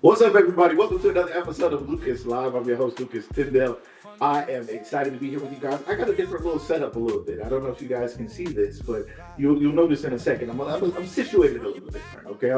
What's up, everybody? Welcome to another episode of Lucas Live. I'm your host, Lucas Tyndale. I am excited to be here with you guys. I got a different little setup a little bit. I don't know if you guys can see this, but you'll notice in a second. I'm situated a little different. Okay,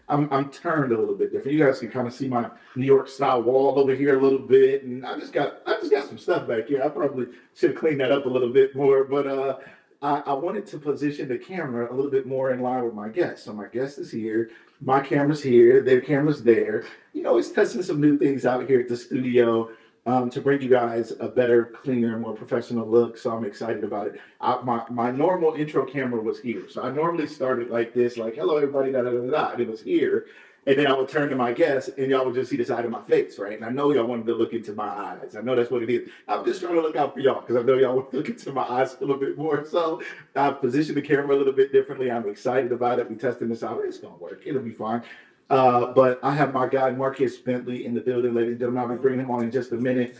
I'm turned a little bit different. You guys can kind of see my New York style wall over here a little bit, and I just got some stuff back here. I probably should have cleaned that up a little bit more, but I wanted to position the camera a little bit more in line with my guest. So my guest is here, my camera's here, their camera's there. It's testing some new things out here at the studio to bring you guys a better, cleaner, more professional look. So I'm excited about it. My normal intro camera was here. So I normally started like this, like, hello, everybody, da da da da, and it was here. And then I would turn to my guest and y'all would just see the side of my face, right? And I know y'all wanted to look into my eyes. I know that's what it is. I'm just trying to look out for y'all because I know y'all want to look into my eyes a little bit more. So I've positioned the camera a little bit differently. I'm excited about it. We're testing this out. It's going to work. It'll be fine. But I have my guy, Marcus Bentley, in the building, ladies and gentlemen. I'll be bringing him on in just a minute.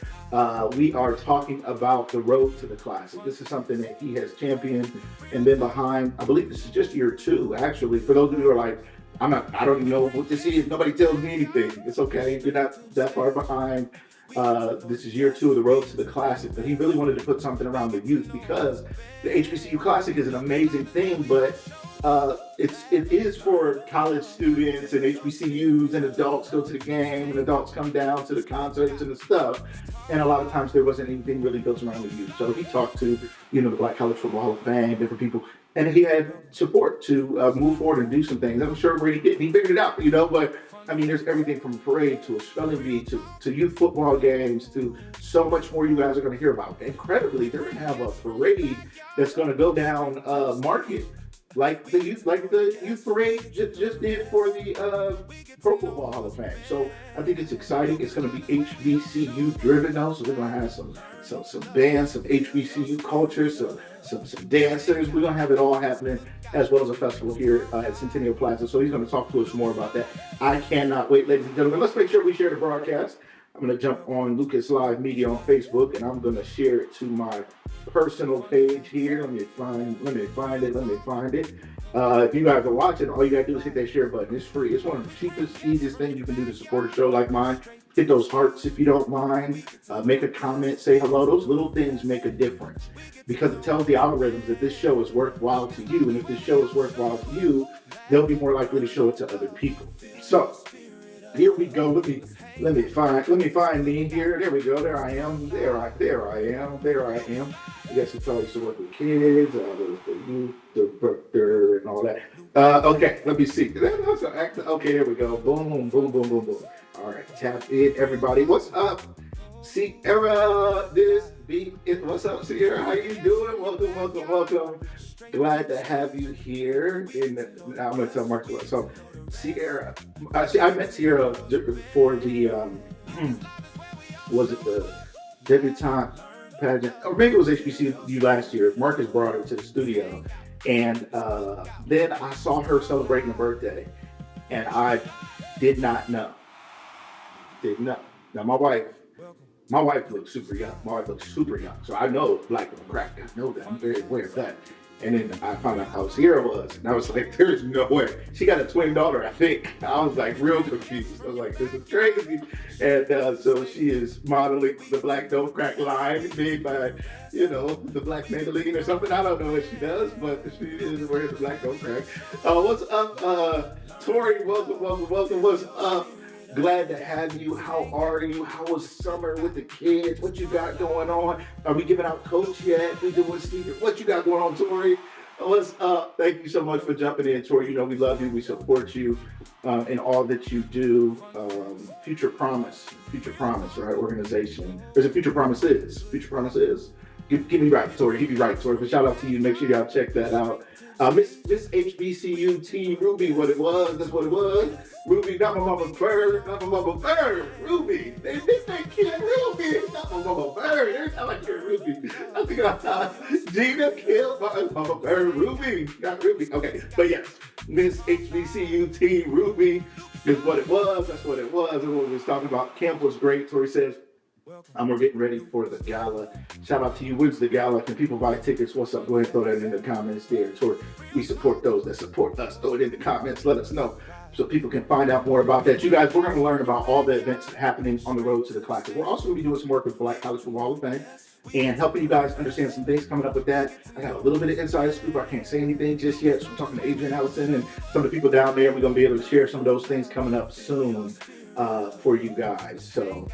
We are talking about the road to the Classic. This is something that he has championed and been behind. I believe this is just year 2, actually. For those of you who are like, I don't even know what this is. Nobody tells me anything. It's okay. You're not that far behind. This is year 2 of the road to the Classic, but he really wanted to put something around the youth because the HBCU Classic is an amazing thing, but it is for college students and HBCUs, and adults go to the game and adults come down to the concerts and the stuff. And a lot of times there wasn't anything really built around the youth. So he talked to, the Black College Football Hall of Fame, different people, and he had support to move forward and do some things. I'm sure where he did, he figured it out, but I mean, there's everything from a parade to a spelling bee to youth football games to so much more you guys are going to hear about. Incredibly, they're going to have a parade that's going to go down Market, like the youth parade just did for the Pro Football Hall of Fame. So I think it's exciting. It's going to be HBCU driven though, so we're going to have some bands, some HBCU culture, some dancers. We're going to have it all happening, as well as a festival here at Centennial Plaza. So he's going to talk to us more about that. I cannot wait, ladies and gentlemen. Let's make sure we share the broadcast. I'm going to jump on Lucas Live Media on Facebook, and I'm going to share it to my personal page here. Let me find it. If you guys are watching, all you got to do is hit that share button. It's free. It's one of the cheapest, easiest things you can do to support a show like mine. Hit those hearts if you don't mind. Make a comment, say hello. Those little things make a difference because it tells the algorithms that this show is worthwhile to you. And if this show is worthwhile to you, they'll be more likely to show it to other people. So here we go. Let me find me here. There we go. There I am. There I am. I guess it's always to work with kids, the youth, and all that. Okay, let me see. Okay, there we go. Boom, boom, boom, boom, boom. All right, tap in, everybody. What's up, Sierra? What's up, Sierra? How you doing? Welcome. Glad to have you here. Now I'm gonna tell Mark what. So, Sierra, I met Sierra for the was it the debutante pageant, or maybe it was HBCU last year. Marcus brought her to the studio, and then I saw her celebrating a birthday, and I did not know. Now my wife looks super young. So I know black don't crack. I know that. I'm very aware of that. And then I found out how Sierra was, and I was like, "There's no way." She got a twin daughter, I think. I was like real confused. I was like, "This is crazy." And so she is modeling the Black Don't Crack line made by, the Black Mandolin or something. I don't know what she does, but she is wearing the Black Don't Crack. What's up, Tori? Welcome. What's up? Glad to have you. How are you? How was summer with the kids? What you got going on? Are we giving out coach yet? We doing Steve? What you got going on, Tori? What's up? Thank you so much for jumping in, Tori. We love you. We support you in all that you do. Future Promise, right? Organization. There's a Future Promise is. Give me right, Tori. Give me right, Tori. But shout out to you. Make sure y'all check that out. Miss HBCU T Ruby, what it was. That's what it was. Ruby, not my mama's bird. Ruby. They kid Ruby. Not my mama's bird. Every time I hear Ruby, I think Gina killed my mama bird. Ruby, not Ruby. Okay, but yes, Miss HBCU T Ruby is what it was. That's what it was. That's what we was talking about. Camp was great. Tori says, we're getting ready for the gala. Shout out to you. When's the gala? Can people buy tickets? What's up? Go ahead and throw that in the comments there. We support those that support us. Throw it in the comments. Let us know. so people can find out more about that. You guys, we're going to learn about all the events happening on the road to the Classic. We're also going to be doing some work with Black College Football Hall of Fame and helping you guys understand some things coming up with that. I got a little bit of inside scoop. I can't say anything just yet. So I'm talking to Adrian Allison and some of the people down there. We're going to be able to share some of those things coming up soon for you guys. So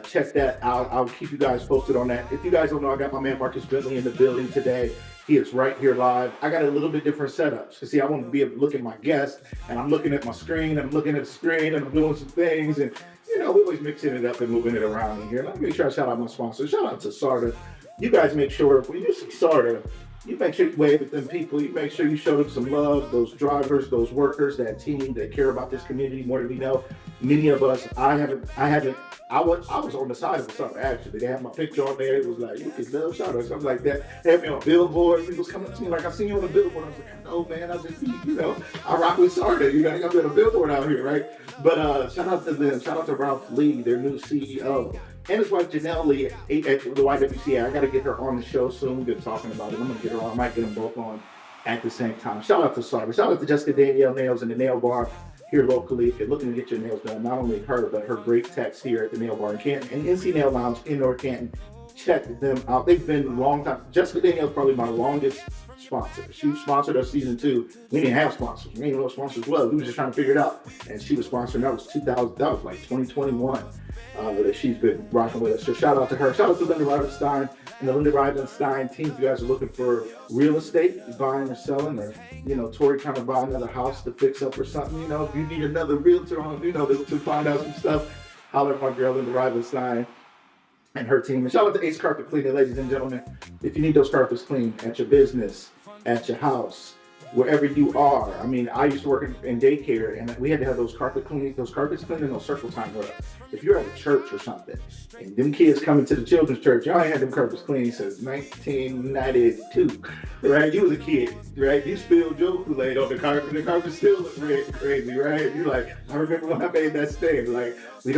check that out. I'll keep you guys posted on that. If you guys don't know, I got my man Marcus Bentley in the building today. He is right here live. I got a little bit different setups. You see, I want to be able to look at my guest, and I'm looking at my screen, I'm looking at the screen, and I'm doing some things, and you know, we always mixing it up and moving it around in here. Let me make sure I shout out my sponsor. Shout out to Sarda. You guys make sure, when you see Sarda, you make sure you wave at them people. You make sure you show them some love, those drivers, those workers, that team that care about this community more than we know. Many of us, I was on the side of the Sarda, actually. They had my picture on there. It was like, you can love Sarda or something like that. They had me on a billboard. People was coming up to me like, I seen you on a billboard. I was like, no, man, I just, you know, I rock with Sarda. You know, I got a billboard out here, right? But shout out to them. Shout out to Ralph Lee, their new CEO. And his wife Janelle Lee at the YWCA. I got to get her on the show soon. We've been talking about it. I'm going to get her on. I might get them both on at the same time. Shout out to Sarda. Shout out to Jessica Danielle Nails in the Nail Bar here locally. If you're looking to get your nails done, not only her, but her great techs here at the Nail Bar in Canton and NC Nail Lounge in North Canton. Check them out. They've been a long time. Jessica Danielle is probably my longest sponsor. She sponsored us season 2. We didn't have sponsors. We didn't know what sponsors was. We were just trying to figure it out. And she was sponsoring. That was 2000. That was like 2021. That she's been rocking with us. So shout out to her. Shout out to Linda Rivenstein and the Linda Rivenstein team. If you guys are looking for real estate, buying or selling, or you know, Tori trying to buy another house to fix up or something. You know, if you need another realtor on, you know, to find out some stuff, holler at my girl Linda Rivenstein and her team. And shout out to Ace Carpet Cleaning, ladies and gentlemen. If you need those carpets cleaned at your business, at your house, wherever you are. I mean, I used to work in daycare, and we had to have those carpets cleaned in those circle time rugs. If you're at a church or something, and them kids coming to the children's church, y'all ain't had them carpets cleaned since 1992, right? You was a kid, right? You spilled your Kool-Aid on the carpet still look red crazy, right? You're like, I remember when I made that stain, like, the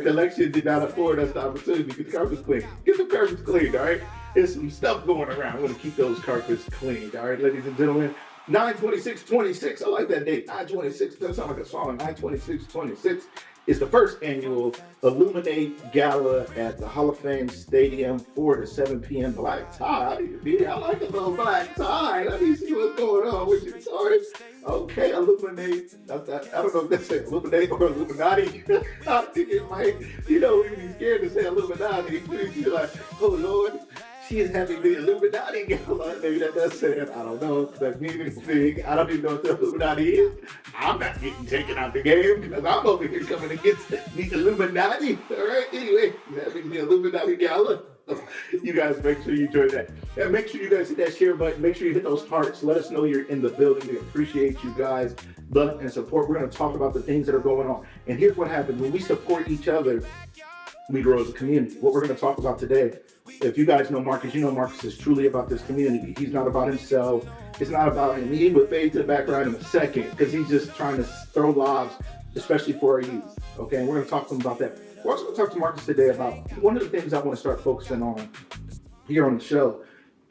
collection did not afford us the opportunity to get the carpets cleaned. Get the carpets cleaned, all right? There's some stuff going around. I want to keep those carpets cleaned. All right, ladies and gentlemen. 9/26/26. I like that date. 9/26. That sounds like a song. 9/26/26 is the first annual Illuminate Gala at the Hall of Fame Stadium, 4 to 7 p.m. Black tie. I like a little black tie. Let me see what's going on with you. Sorry. Okay, Illuminate. I don't know if that's it. Illuminate or Illuminati. I think it might. You know, when you're scared to say Illuminati, you're like, oh Lord. She is having the Illuminati Gala. Maybe that does say it. I don't know. That means anything. I don't even know what the Illuminati is. I'm not getting taken out the game because I'm over here coming against the Illuminati. All right. Anyway, having the Illuminati Gala. You guys make sure you join that. And make sure you guys hit that share button. Make sure you hit those hearts. Let us know you're in the building. We appreciate you guys' love and support. We're going to talk about the things that are going on. And here's what happens. When we support each other, we grow as a community. What we're going to talk about today, if you guys know Marcus, you know Marcus is truly about this community. He's not about himself. It's not about him. He would fade to the background in a second because he's just trying to throw lobs, especially for our youth. Okay, and we're going to talk to him about that. We're also going to talk to Marcus today about one of the things I want to start focusing on here on the show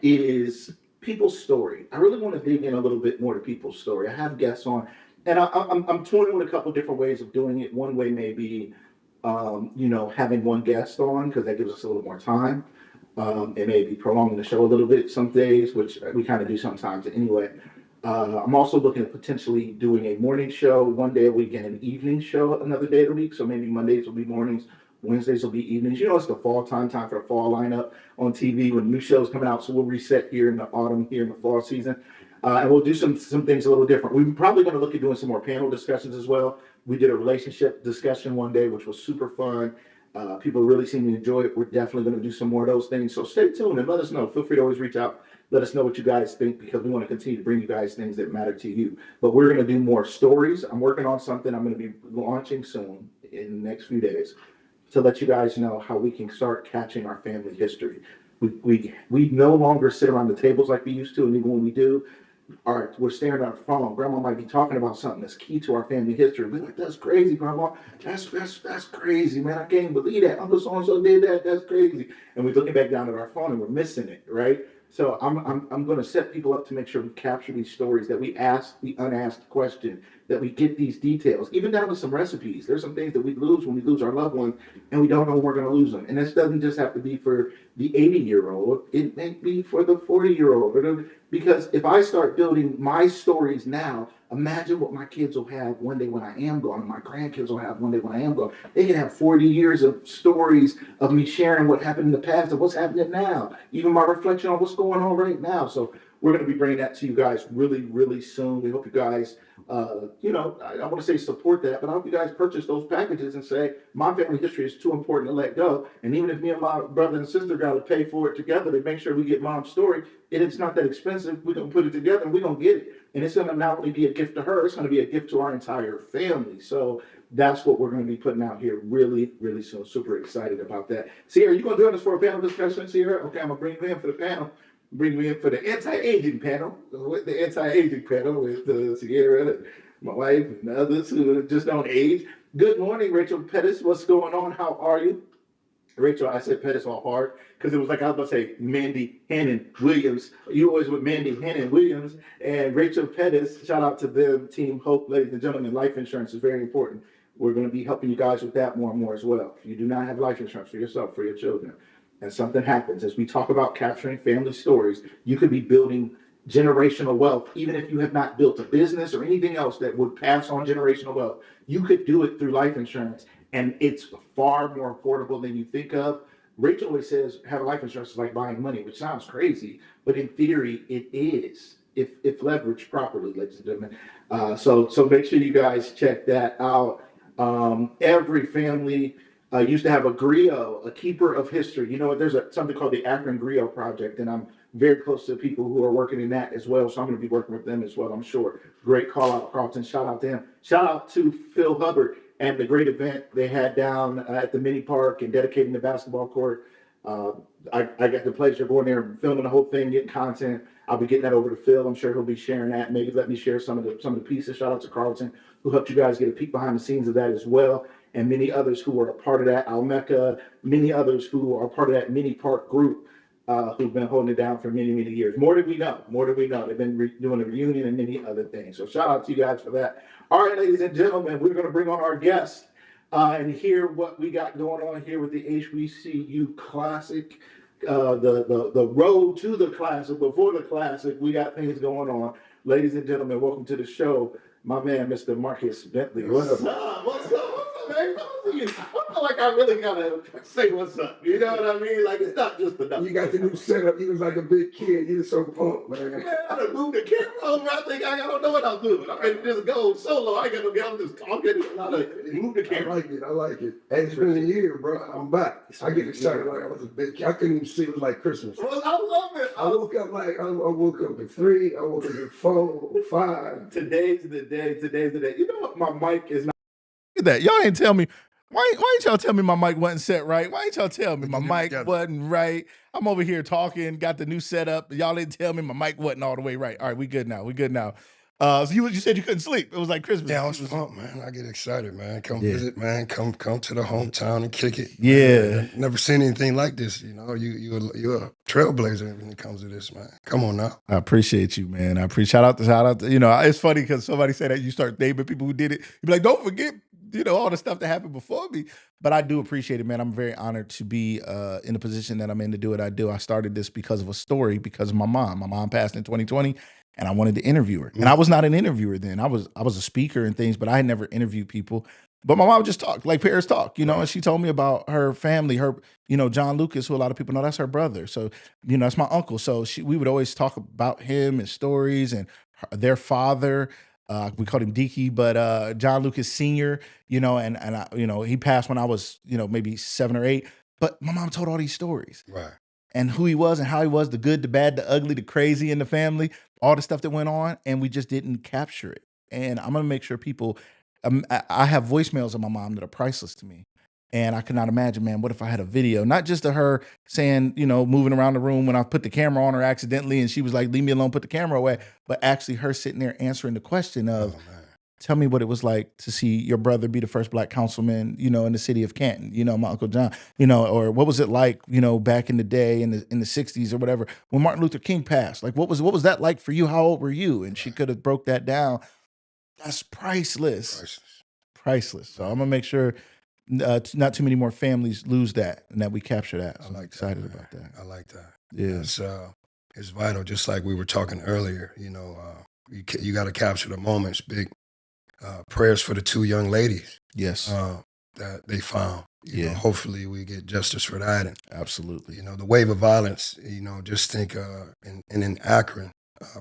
is people's story. I really want to dig in a little bit more to people's story. I have guests on, and I'm toying with a couple different ways of doing it. One way may be having one guest on because that gives us a little more time. It may be prolonging the show a little bit some days, which we kind of do sometimes anyway. I'm also looking at potentially doing a morning show one day a week and an evening show another day of the week. So maybe Mondays will be mornings, Wednesdays will be evenings. You know, it's the fall time for the fall lineup on TV when new shows coming out. So we'll reset here in the autumn, here in the fall season. And we'll do some things a little different. We're probably going to look at doing some more panel discussions as well. We did a relationship discussion one day, which was super fun. People really seem to enjoy it. We're definitely going to do some more of those things. So stay tuned and let us know. Feel free to always reach out. Let us know what you guys think because we want to continue to bring you guys things that matter to you. But we're going to do more stories. I'm working on something I'm going to be launching soon in the next few days to let you guys know how we can start catching our family history. We no longer sit around the tables like we used to, and even when we do, we're staring at our phone. Grandma might be talking about something that's key to our family history. We're like, that's crazy, Grandma. That's crazy, man. I can't believe that. Uncle so-and-so did that. That's crazy. And we're looking back down at our phone and we're missing it, right? So I'm going to set people up to make sure we capture these stories, that we ask the unasked question, that we get these details, even down to some recipes. There's some things that we lose when we lose our loved ones, and we don't know when we're going to lose them. And this doesn't just have to be for the 80-year-old; it may be for the 40-year-old. Because if I start building my stories now, imagine what my kids will have one day when I am gone, and my grandkids will have one day when I am gone. They can have 40 years of stories of me sharing what happened in the past and what's happening now, even my reflection on what's going on right now. So we're going to be bringing that to you guys really, really soon. We hope you guys, I want to say support that, but I hope you guys purchase those packages and say, my family history is too important to let go. And even if me and my brother and sister got to pay for it together to make sure we get mom's story, it's not that expensive. We're going to put it together and we're going to get it. And it's going to not only be a gift to her, it's going to be a gift to our entire family. So that's what we're going to be putting out here really, really soon. Super excited about that. Sierra, you going to join us for a panel discussion, Sierra? Okay, I'm going to bring you in for the panel. Bring me in for the anti-aging panel. With the anti-aging panel with Sierra, my wife, and others who just don't age. Good morning, Rachel Pettis. What's going on? How are you? Rachel, I said Pettis all hard because it was like I was about to say Mandy Hannon Williams. You always with Mandy Hannon Williams and Rachel Pettis. Shout out to them, Team Hope, ladies and gentlemen. Life insurance is very important. We're going to be helping you guys with that more and more as well. If you do not have life insurance for yourself, for your children, and something happens, as we talk about capturing family stories, you could be building generational wealth, even if you have not built a business or anything else that would pass on generational wealth. You could do it through life insurance, and it's far more affordable than you think of. Rachel always says, have life insurance is like buying money, which sounds crazy, but in theory, it is. If leveraged properly, ladies and gentlemen. So make sure you guys check that out. Every family used to have a griot, a keeper of history. You know what? There's something called the Akron Griot Project, and I'm very close to people who are working in that as well. So I'm going to be working with them as well, I'm sure. Great call out, Carlton. Shout out to him. Shout out to Phil Hubbard and the great event they had down at the mini park and dedicating the basketball court. Uh, I got the pleasure of going there and filming the whole thing, getting content. I'll be getting that over to Phil. I'm sure he'll be sharing that. Maybe let me share some of the pieces. Shout out to Carlton, who helped you guys get a peek behind the scenes of that as well, and many others who were a part of that. Almeca, many others who are part of that mini park group, who've been holding it down for many, many years. More did we know? More did we know? They've been doing a reunion and many other things. So shout out to you guys for that. All right, ladies and gentlemen, we're going to bring on our guest and hear what we got going on here with the HBCU Classic. The road to the Classic, before the Classic, we got things going on. Ladies and gentlemen, welcome to the show. My man, Mr. Marcus Bentley. What's up? What's up? Man, I feel like I really gotta say what's up. You know what I mean? Like it's not just enough. You got the new setup. You was like a big kid. You was so pumped, man. Man, I done moved the camera over. I think I don't know what I'm doing. I'm gonna just go solo. I gotta be able to just talking. Move the camera. I like it. Hey, it's been a year, bro. I'm back. I get excited like I was a big kid. I couldn't even see it was like Christmas. Well, I love it. I woke up at 3. I woke up at 4, 5. Today's the day. Today's the day. You know what? My mic is not. Look at that. Y'all ain't tell me. Why ain't y'all tell me my mic wasn't set right? Why ain't y'all tell me my mic wasn't right? I'm over here talking, got the new setup. Y'all didn't tell me my mic wasn't all the way right. All right, we good now. We good now. So you said you couldn't sleep. It was like Christmas. Yeah, I was pumped, man. I get excited, man. Come visit, man. Come to the hometown and kick it. Yeah. Man. Never seen anything like this. You know, you're a trailblazer when it comes to this, man. Come on now. I appreciate you, man. I appreciate shout out to, you know, it's funny because somebody said that you start naming people who did it. You be like, don't forget, you know, all the stuff that happened before me. But I do appreciate it, man. I'm very honored to be in the position that I'm in to do what I do. I started this because of a story, because of my mom. My mom passed in 2020. And I wanted to interview her. And I was not an interviewer then. I was a speaker and things, but I had never interviewed people. But my mom just talked like parents talk, you know, and she told me about her family, you know, John Lucas, who a lot of people know, that's her brother. So, you know, that's my uncle. So we would always talk about him and stories and their father. We called him Deaky, but John Lucas Sr., you know, and I, you know, he passed when I was, you know, maybe 7 or 8. But my mom told all these stories. Right. And who he was and how he was, the good, the bad, the ugly, the crazy in the family, all the stuff that went on, and we just didn't capture it. And I'm gonna make sure people, I have voicemails of my mom that are priceless to me. And I could not imagine, man, what if I had a video, not just of her saying, you know, moving around the room when I put the camera on her accidentally and she was like, leave me alone, put the camera away, but actually her sitting there answering the question of, tell me what it was like to see your brother be the first black councilman, in the city of Canton, my Uncle John, or what was it like, back in the day in the 60s or whatever, when Martin Luther King passed? Like what was that like for you? How old were you? And she Right. could have broke that down. That's priceless. Priceless. Priceless. So Right. I'm gonna make sure not too many more families lose that and that we capture that. I So I'm like that, excited man. about that. I like that. Yeah. That's it's vital. Just like we were talking earlier, you got to capture the moments. Big prayers for the two young ladies Yes. that they found. Yeah. Hopefully we get justice for that. And Absolutely. the wave of violence. Just think in Akron,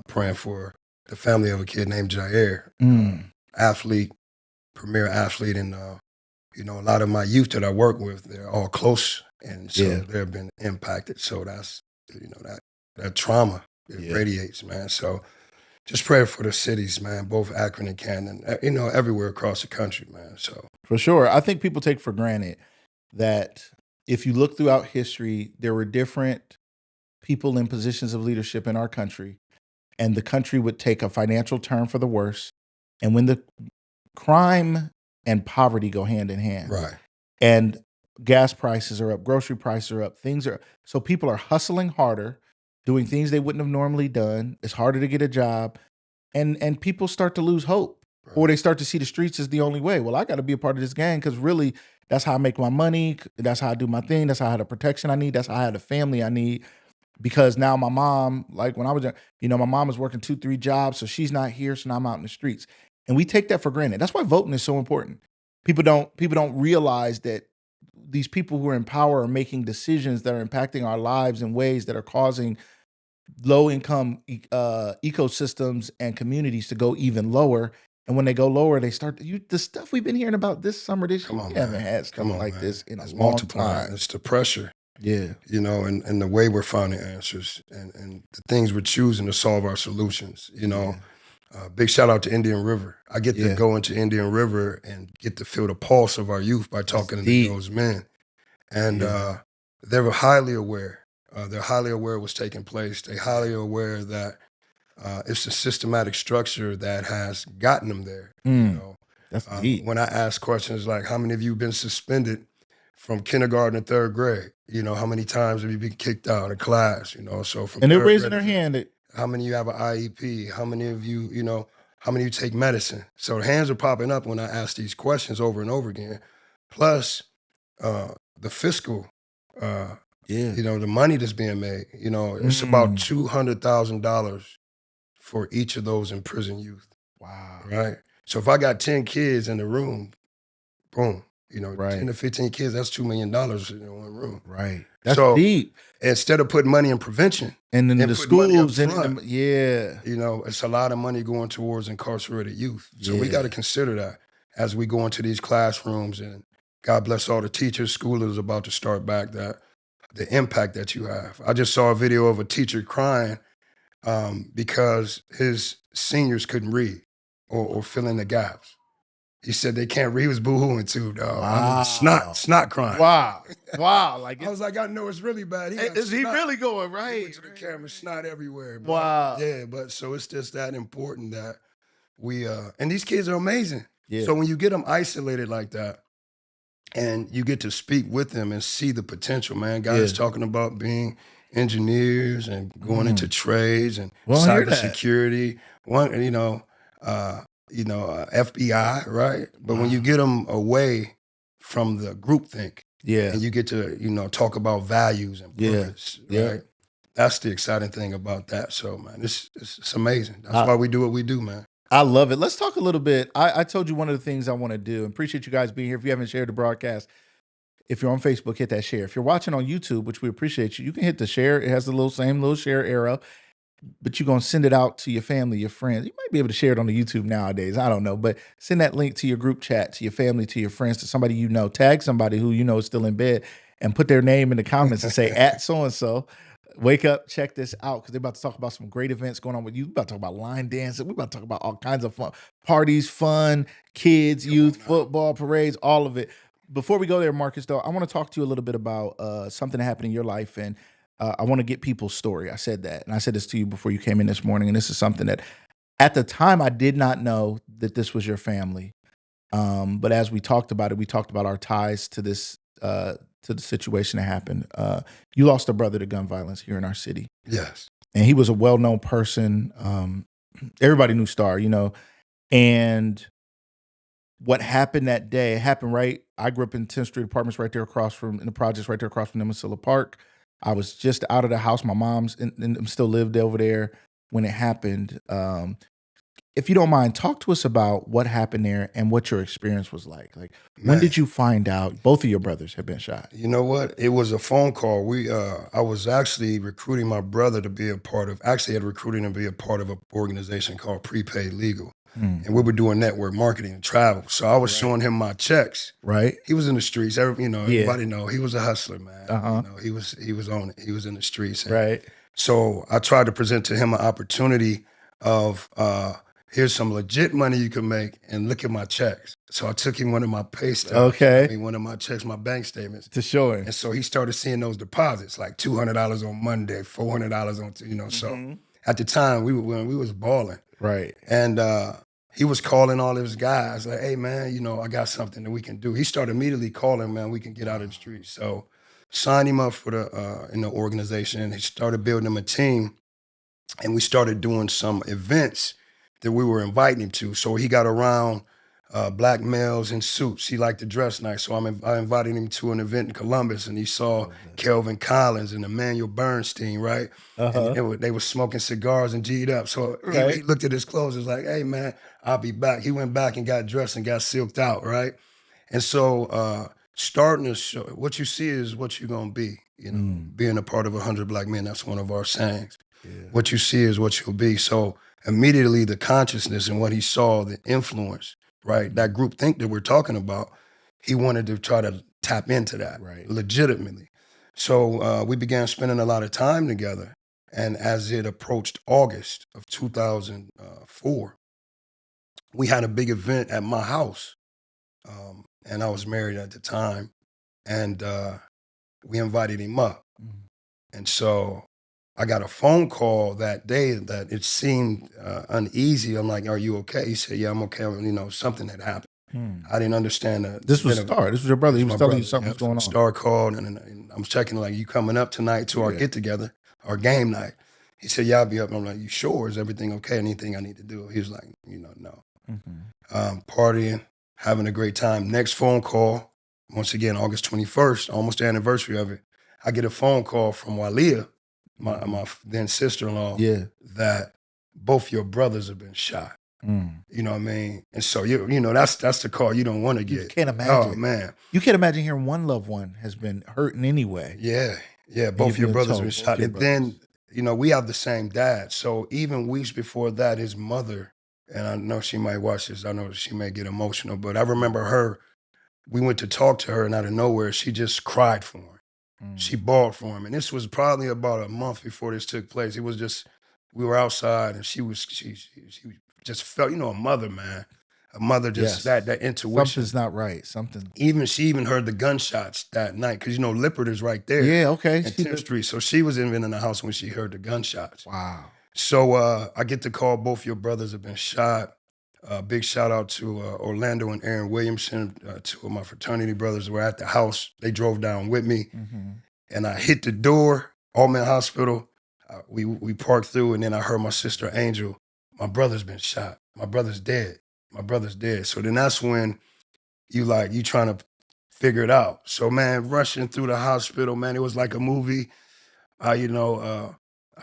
praying for the family of a kid named Jair, athlete, premier athlete, and a lot of my youth that I work with, they're all close, and so Yeah. they've been impacted. So that's that trauma it Yeah. radiates, man. So just pray for the cities, man, both Akron and Canton, everywhere across the country, man. So For sure. I think people take for granted that if you look throughout history, there were different people in positions of leadership in our country, and the country would take a financial turn for the worse. And when the crime and poverty go hand in hand, right, and gas prices are up, grocery prices are up, so people are hustling harder, doing things they wouldn't have normally done. It's harder to get a job, and people start to lose hope, or right, they start to see the streets as the only way. Well, I got to be a part of this gang because really, that's how I make my money. That's how I do my thing. That's how I have the protection I need. That's how I have the family I need. Because now my mom, like when I was young, my mom is working 2, 3 jobs, so she's not here, so now I'm out in the streets, and we take that for granted. That's why voting is so important. People don't realize that these people who are in power are making decisions that are impacting our lives in ways that are causing low income ecosystems and communities to go even lower. And when they go lower, they start the stuff we've been hearing about this summer. This come year, on, we haven't man, had come stuff on, like man. this in a It's long multiplying. time. It's the pressure. Yeah, And the way we're finding answers and the things we're choosing to solve our solutions. yeah, Big shout out to Indian River. I get to yeah. go into Indian River and get to feel the pulse of our youth by That's talking to deep. those men. And Yeah. they were highly aware. They're highly aware of what's taking place. They're highly aware that it's a systematic structure that has gotten them there. That's deep. When I ask questions like, how many of you been suspended from kindergarten to third grade? How many times have you been kicked out of class? So from And they're third raising grade their to hand. how many of you have an IEP? How many of you, how many of you take medicine? So the hands are popping up when I ask these questions over and over again. Plus, the fiscal, uh, Yeah. the money that's being made. It's about $200,000 for each of those imprisoned youth, Wow. right? So if I got 10 kids in the room, boom, 10 Right. to 15 kids, that's $2 million in one room. Right. That's So deep. instead of putting money in prevention And then and the putting money up schools and front, yeah. it's a lot of money going towards incarcerated youth. So we got to Yeah. consider that as we go into these classrooms. And God bless all the teachers. School is about to start back. That the impact that you have. I just saw a video of a teacher crying because his seniors couldn't read or fill in the gaps. He said they can't read. He was boohooing too, dog. I mean, Wow. snot crying. Wow. Wow. Like I was like, I know it's really bad. He got is he snot. really going He right? went to the camera, snot everywhere, bro. Wow. Yeah, but so it's just that important that we and these kids are amazing. Yeah. So when you get them isolated like that, and you get to speak with them and see the potential, man. Guys Yeah. talking about being engineers and going into trades and Well, I hear that. cybersecurity. One, FBI, right? But when you Wow. get them away from the groupthink Yeah. and you get to, talk about values and Yeah. purpose, Yeah. right? That's the exciting thing about that. So, man, it's amazing. That's I, why we do what we do, man. I love it. Let's talk a little bit. I told you one of the things I want to do. Appreciate you guys being here. If you haven't shared the broadcast, if you're on Facebook, hit that share. If you're watching on YouTube, which we appreciate you, you can hit the share. It has the same little share arrow, but you're going to send it out to your family, your friends. You might be able to share it on the YouTube nowadays. I don't know, but send that link to your group chat, to your family, to your friends, to somebody you know. Tag somebody who you know is still in bed and put their name in the comments and say, at so-and-so. Wake up, check this out, because they're about to talk about some great events going on with you. We're about to talk about line dancing. We're about to talk about all kinds of fun parties, fun, kids, youth, football, parades, all of it. Before we go there, Marcus, though, I want to talk to you a little bit about something that happened in your life, and I want to get people's story. I said that, and I said this to you before you came in this morning, and this is something that At the time, I did not know that this was your family. But as we talked about it, we talked about our ties to this, to the situation that happened. You lost a brother to gun violence here in our city, Yes. and he was a well-known person. Everybody knew Star, and what happened that day, it happened right. I grew up in 10th Street Apartments right there across from, in the projects right there across from Nemasilla Park. I was just out of the house. My mom's and still lived over there when it happened. If you don't mind, talk to us about what happened there and what your experience was like. Like, when Man, did you find out both of your brothers had been shot? you know what? It was a phone call. I was actually recruiting my brother to be a part of, actually had recruiting to be a part of an organization called Prepaid Legal. Mm. And we were doing network marketing and travel. So I was showing him my checks. Right? He was in the streets. Yeah. Everybody know he was a hustler, man. Uh-huh. He was on it. He was in the streets. And Right. so I tried to present to him an opportunity of here's some legit money you can make, and look at my checks. So I took him one of my pay stubs. Okay. One of my checks, my bank statements. To show him. And so he started seeing those deposits, like $200 on Monday, $400 on, so Mhm. at the time we was balling. Right. And he was calling all his guys like, hey, man, I got something that we can do. He started immediately calling, man, we can get out of the streets. So signed him up for in the organization. He started building him a team, and we started doing some events that we were inviting him to. So he got around black males in suits. He liked to dress nice. So I invited him to an event in Columbus, and he saw Kelvin Collins and Emmanuel Bernstein, right? Uh-huh. And they were smoking cigars and G'd up. So he looked at his clothes and was like, hey, man, I'll be back. He went back and got dressed and got silked out, right? And so starting to show, what you see is what you're going to be, being a part of 100 Black Men. That's one of our sayings. Yeah. What you see is what you'll be. So immediately the consciousness and what he saw, the influence, right? That group think that we're talking about, he wanted to try to tap into that legitimately. So we began spending a lot of time together. And as it approached August of 2004, we had a big event at my house. And I was married at the time. And we invited him up. And so I got a phone call that day that it seemed uneasy. I'm like, are you okay? He said, yeah, I'm okay. Something had happened. I didn't understand that. This was Star. This was your brother. He was telling you something was going on. Star called, and I'm checking, like, you coming up tonight to our get-together, our game night? He said, yeah, I'll be up. I'm like, you sure? Is everything okay? Anything I need to do? He was like, no. Partying, having a great time. Next phone call, once again, August 21st, almost the anniversary of it, I get a phone call from Walia, my then sister-in-law, that both your brothers have been shot. You know what I mean? And so that's the call you don't want to get. You can't imagine. Oh man, you can't imagine hearing one loved one has been hurt in any way. Yeah. Both your brothers were shot, and then we have the same dad. So even weeks before that, his mother, and I know she might watch this. I know she may get emotional, but I remember her. We went to talk to her, and out of nowhere, she just cried for him. She bawled for him, and this was probably about a month before this took place. It was just, we were outside, and she just felt, a mother, man. A mother just, that intuition. Something's not right. She even heard the gunshots that night, because, Lippert is right there. Yeah, okay. And 10th Street. So she was even in the house when she heard the gunshots. Wow. So I get the call, both your brothers have been shot. Big shout out to Orlando and Aaron Williamson. Two of my fraternity brothers were at the house. They drove down with me. And I hit the door, Allman Hospital. We parked through, and then I heard my sister Angel, my brother's been shot. My brother's dead. My brother's dead. So then that's when you trying to figure it out. So man, rushing through the hospital, man, it was like a movie. I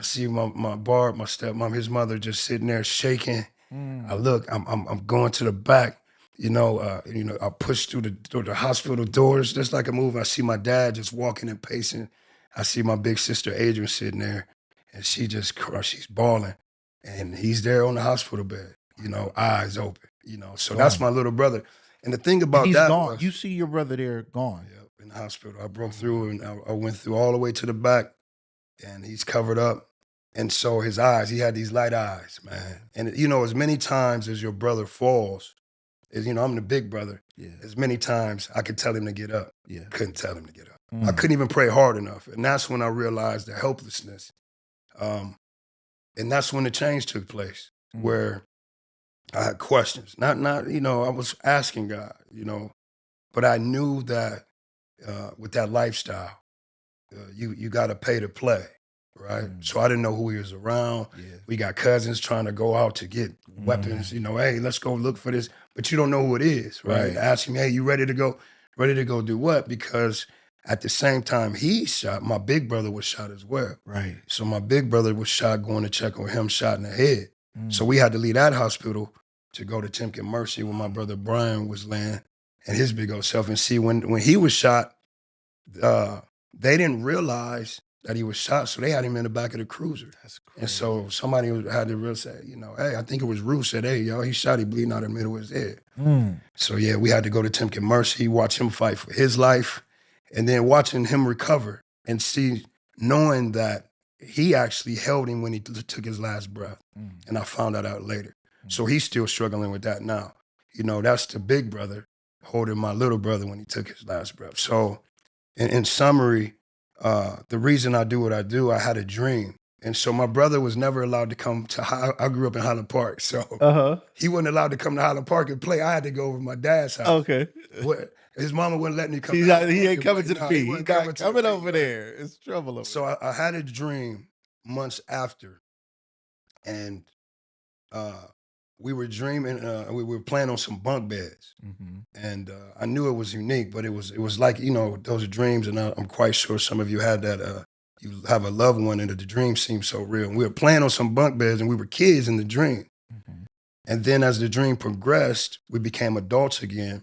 see my stepmom, his mother, just sitting there shaking. I look, I'm going to the back. I push through the hospital doors, just like a movie. I see my dad just walking and pacing. I see my big sister Adrian sitting there, and she just she's bawling, and he's there on the hospital bed, eyes open, So that's my little brother. And the thing about he's that gone. was, You see your brother there gone. Yep, in the hospital. I broke through, and I went through all the way to the back, and he's covered up. And so his eyes, he had these light eyes, man. And as many times as your brother falls, I'm the big brother. As many times I could tell him to get up. Couldn't tell him to get up. I couldn't even pray hard enough. And that's when I realized the helplessness. And that's when the change took place. where I had questions. Not, I was asking God, but I knew that with that lifestyle, you got to pay to play, right? So I didn't know who he was around. Yeah. We got cousins trying to go out to get weapons. Hey, let's go look for this, but you don't know who it is, right? Right. Ask him, hey, you ready to go? Ready to go do what? Because at the same time he shot, my big brother was shot as well. Right. So my big brother was shot going to check on him, shot in the head. So we had to leave that hospital to go to Timken Mercy where my brother Brian was laying and his big old self. And see, when he was shot, they didn't realize that he was shot, so they had him in the back of the cruiser. That's crazy. And so somebody had to real say, hey, I think it was Ruth said, hey, yo, he shot, he bleeding out in the middle of his head. So yeah, we had to go to Timken Mercy, watch him fight for his life, and then watching him recover and see, knowing that he actually held him when he took his last breath. And I found that out later. So he's still struggling with that now. That's the big brother holding my little brother when he took his last breath. So in summary, the reason I do what I do, I had a dream. And so my brother was never allowed to come to, I grew up in Highland Park. So he wasn't allowed to come to Highland Park and play. I had to go over to my dad's house. Okay. His mama wouldn't let me come. He ain't coming to the feed. He He's not coming over there. It's trouble over So I had a dream months after. And we were dreaming, we were playing on some bunk beds. And I knew it was unique, but it was like, those are dreams. And I'm quite sure some of you had that, you have a loved one and the dream seems so real. And we were playing on some bunk beds and we were kids in the dream. And then as the dream progressed, we became adults again.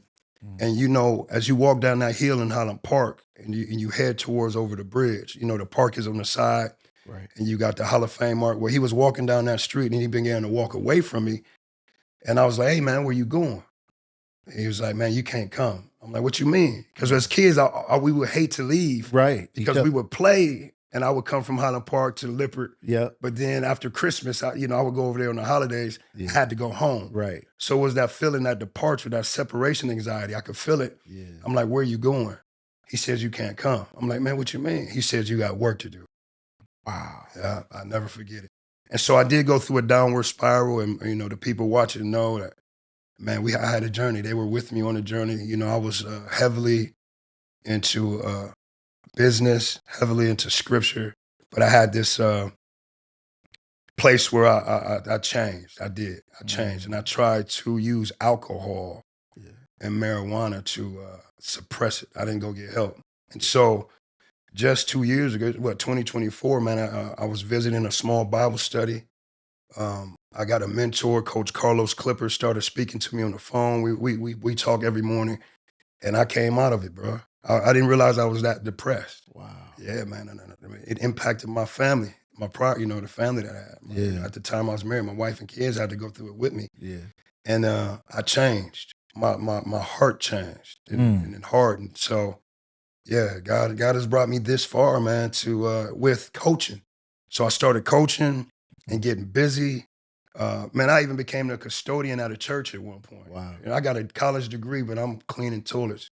And as you walk down that hill in Highland Park and you head towards over the bridge, the park is on the side. Right. And you got the Hall of Fame mark where he was walking down that street and he began to walk away from me. And I was like, hey man, where you going? And he was like, man, you can't come. I'm like, what you mean? Because as kids, we would hate to leave. Right. Because we would play and I would come from Highland Park to Lippert. Yeah. But then after Christmas, I would go over there on the holidays. I had to go home. Right. So it was that feeling, that departure, that separation anxiety. I could feel it. Yeah. I'm like, where are you going? He says, you can't come. I'm like, man, what you mean? He says, you got work to do. Wow. Yeah, I'll never forget it. And so I did go through a downward spiral and, the people watching know that, man, I had a journey. They were with me on the journey. I was heavily into business, heavily into scripture, but I had this place where I changed. I changed. And I tried to use alcohol and marijuana to suppress it. I didn't go get help. And so just 2 years ago, 2024, man, I was visiting a small Bible study. I got a mentor, Coach Carlos Clipper, started speaking to me on the phone. We talk every morning, and I came out of it, bro. I didn't realize I was that depressed. Wow. Yeah, man. It impacted my family, the family that I had. At the time I was married, my wife and kids had to go through it with me. Yeah. And I changed. My heart changed and hardened. So, yeah, God has brought me this far, man, to with coaching. So I started coaching and getting busy. Man, I even became the custodian at a church at one point. Wow. I got a college degree, but I'm cleaning toilets.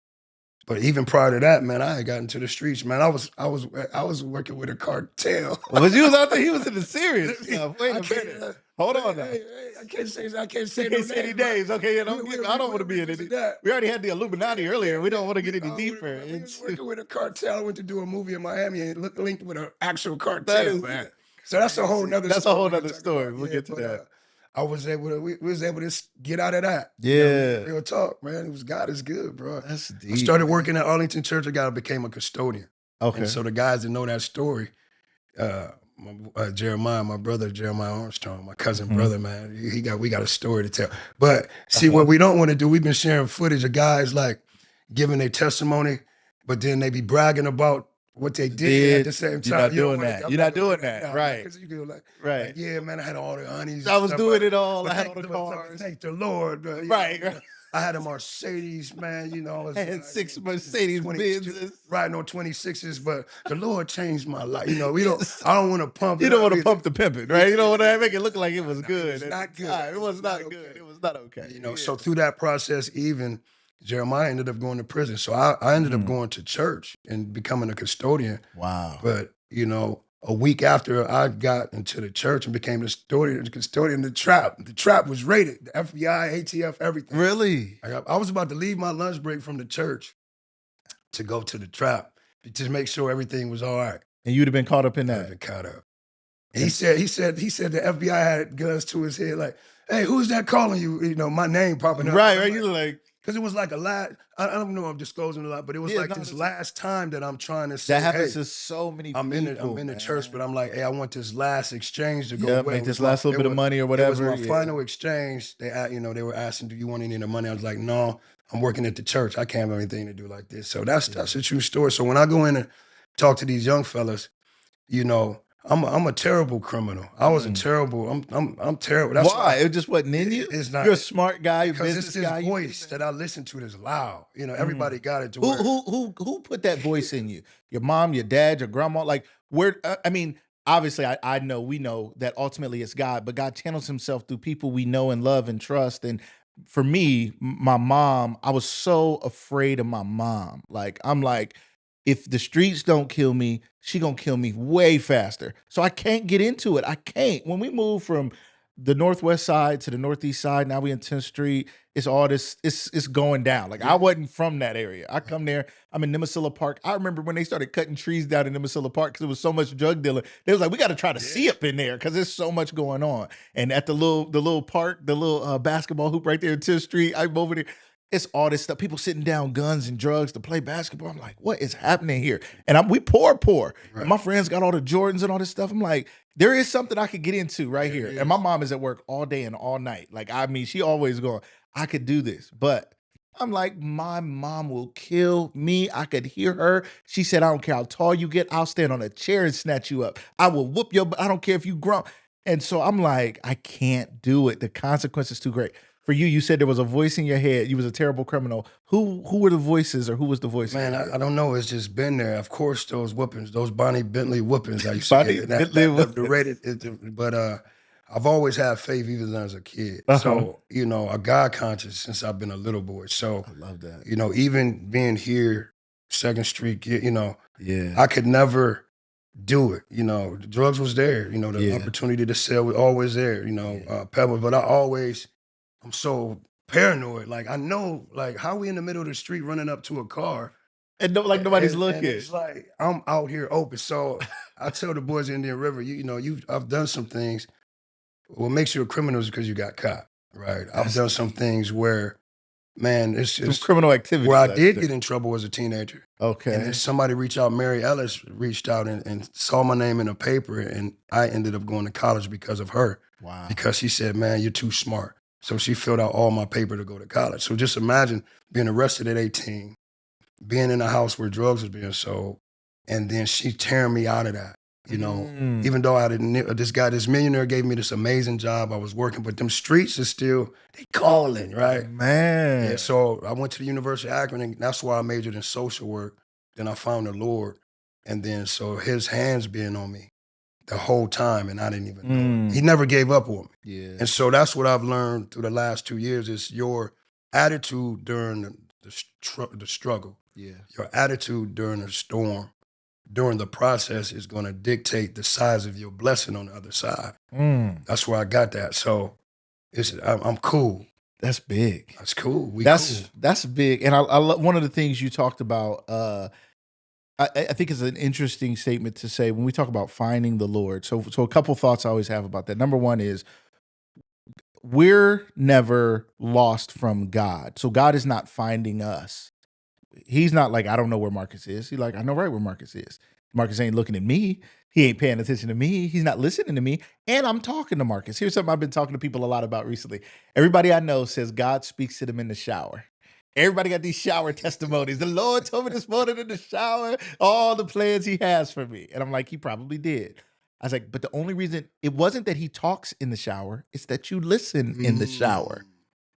But even prior to that, man, I had gotten to the streets, man. I was working with a cartel. But you was out there, he was in the serious stuff. Wait a minute. Hold on now. I can't say any names. Okay, I don't want to be in it. We already had the Illuminati earlier. We don't want to get any deeper. We was working with a cartel. I went to do a movie in Miami and linked with an actual cartel, man. So that's a whole nother story. That's a whole nother story. We'll get to that. I was able to, we was able to get out of that. Yeah. Real talk, man. God is good, bro. That's deep. I started working at Arlington Church. Became a custodian. Okay. And so the guys that know that story, Jeremiah, my brother, Jeremiah Armstrong, my cousin brother, man, we got a story to tell. But see, what we don't want to do, we've been sharing footage of guys like giving their testimony, but then they be bragging about what they did at the same time. You're not doing that. You're not doing that. Right. Because you go right. Like, yeah, man, I had all the honeys. I was doing it all. I had all the cars. Thank the Lord. Right. I had a Mercedes, man. I had 6 Mercedes Benzes. Riding on 26s, but the Lord changed my life. I don't want to pump it. You don't want to pump the pimping, right? You don't want to make it look like it was good. It's not good. It was not good. It was not okay. So through that process, even Jeremiah ended up going to prison. So I ended up going to church and becoming a custodian. Wow. But, a week after I got into the church and became the custodian of the trap. The trap was raided. The FBI, ATF, everything. Really? I was about to leave my lunch break from the church to go to the trap to make sure everything was all right. And you'd have been caught up in I'd have that. been caught up. He said the FBI had guns to his head, like, hey, who's that calling you? You know, my name popping up. Right. You're like, because it was like a lot. I don't know. I'm disclosing a lot, but it was Yeah, like no, this that's- last time that I'm trying to say, that happens hey, to so many I'm people. in the church, but I'm like, hey, I want this last exchange to go Yeah, well. make It this was last little bit of money or It whatever. was my yeah. final exchange. They were asking, do you want any of the money? I was like, no, I'm working at the church. I can't have anything to do like this. So that's a true story. So when I go in and talk to these young fellas, you know, I'm a terrible criminal. I was a terrible. I'm terrible. That's Why? It just wasn't in you? It's not. You're a smart guy, Because business it's this guy. voice that I listen to that's loud. You know, everybody got it to where. Who put that voice in you? Your mom, your dad, your grandma? Like where? I mean, obviously, we know that ultimately it's God, but God channels Himself through people we know and love and trust. And for me, my mom, I was so afraid of my mom. Like I'm like, if the streets don't kill me, she gonna kill me way faster. So I can't get into it. I can't. When we move from the northwest side to the northeast side, now we in 10th Street. It's all this. It's going down. Like I wasn't from that area. I come there. I'm in Nemesilla Park. I remember when they started cutting trees down in Nemesilla Park because there was so much drug dealing. They was like, we got to try to see up in there because there's so much going on. And at the little park, the little basketball hoop right there in 10th Street, I'm over there. It's all this stuff. People sitting down guns and drugs to play basketball. I'm like, what is happening here? And we poor. Right. And my friends got all the Jordans and all this stuff. I'm like, there is something I could get into right here. And my mom is at work all day and all night. Like, I mean, she always going, I could do this. But I'm like, my mom will kill me. I could hear her. She said, I don't care how tall you get. I'll stand on a chair and snatch you up. I will whoop your butt. I don't care if you grown. And so I'm like, I can't do it. The consequence is too great. For you, you said there was a voice in your head. You was a terrible criminal. Who were the voices, or who was the voice? Man, I don't know. It's just been there. Of course, those whoopings, those Bonnie Bentley whoopings. I used to get the rated. But I've always had faith, even as a kid. So you know, a God conscious since I've been a little boy. So I love that. You know, even being here, 2nd Street, you know, Yeah, I could never do it. You know, the drugs was there. You know, the opportunity to sell was always there. You know, Pebbles, but I'm so paranoid. Like I know, like how we in the middle of the street running up to a car, and nobody's looking. And it's like I'm out here open. So I tell the boys in Indian River, I've done some things. What makes you a criminal is because you got caught, right? I've done some things where, man, it's just some criminal activity. Where I did get in trouble as a teenager. Okay, and then somebody reached out. Mary Ellis reached out and saw my name in a paper, and I ended up going to college because of her. Wow. Because she said, "Man, you're too smart." So she filled out all my paper to go to college. So just imagine being arrested at 18, being in a house where drugs was being sold, and then she tearing me out of that. You know, even though this millionaire gave me this amazing job, I was working, but them streets are still, they calling, right? Man. Yeah, so I went to the University of Akron, and that's why I majored in social work. Then I found the Lord, and then so His hands being on me the whole time, and I didn't even know it. He never gave up on me. Yeah. And so that's what I've learned through the last 2 years is your attitude during the struggle. Yeah. Your attitude during the storm, during the process is going to dictate the size of your blessing on the other side. That's where I got that. So I'm cool. That's big. That's cool. That's big. And I love one of the things you talked about. I think it's an interesting statement to say when we talk about finding the Lord. So a couple thoughts I always have about that. Number one is we're never lost from God. So God is not finding us. He's not like, I don't know where Marcus is. He's like, I know right where Marcus is. Marcus ain't looking at me. He ain't paying attention to me. He's not listening to me. And I'm talking to Marcus. Here's something I've been talking to people a lot about recently. Everybody I know says God speaks to them in the shower. Everybody got these shower testimonies. The Lord told me this morning in the shower, all the plans He has for me. And I'm like, He probably did. I was like, but the only reason, it wasn't that He talks in the shower, it's that you listen in the shower.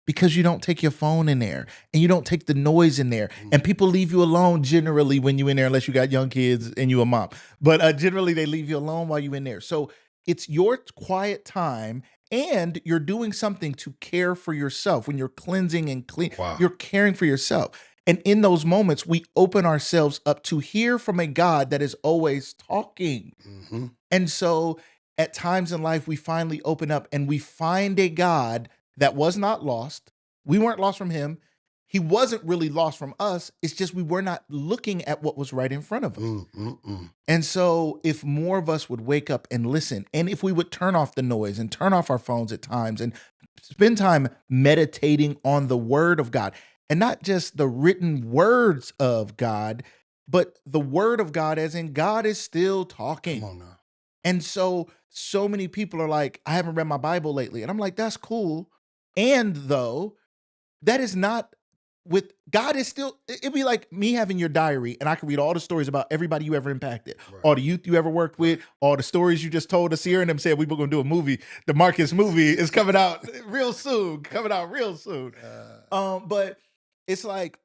Because you don't take your phone in there and you don't take the noise in there. And people leave you alone generally when you in there, unless you got young kids and you a mom. But generally they leave you alone while you in there. So it's your quiet time and you're doing something to care for yourself. When you're cleansing and clean, you're caring for yourself. And in those moments, we open ourselves up to hear from a God that is always talking. And so at times in life, we finally open up and we find a God that was not lost. We weren't lost from him. He wasn't really lost from us. It's just we were not looking at what was right in front of us. And so if more of us would wake up and listen, and if we would turn off the noise and turn off our phones at times and spend time meditating on the word of God, and not just the written words of God, but the word of God as in God is still talking. Come on now. And so many people are like, I haven't read my Bible lately. And I'm like, that's cool. And though, that is not with God is still, it'd be like me having your diary and I can read all the stories about everybody you ever impacted, Right. all the youth you ever worked with, all the stories you just told us here. And them said we were going to do a movie. The Marcus movie is coming out real soon, but it's like,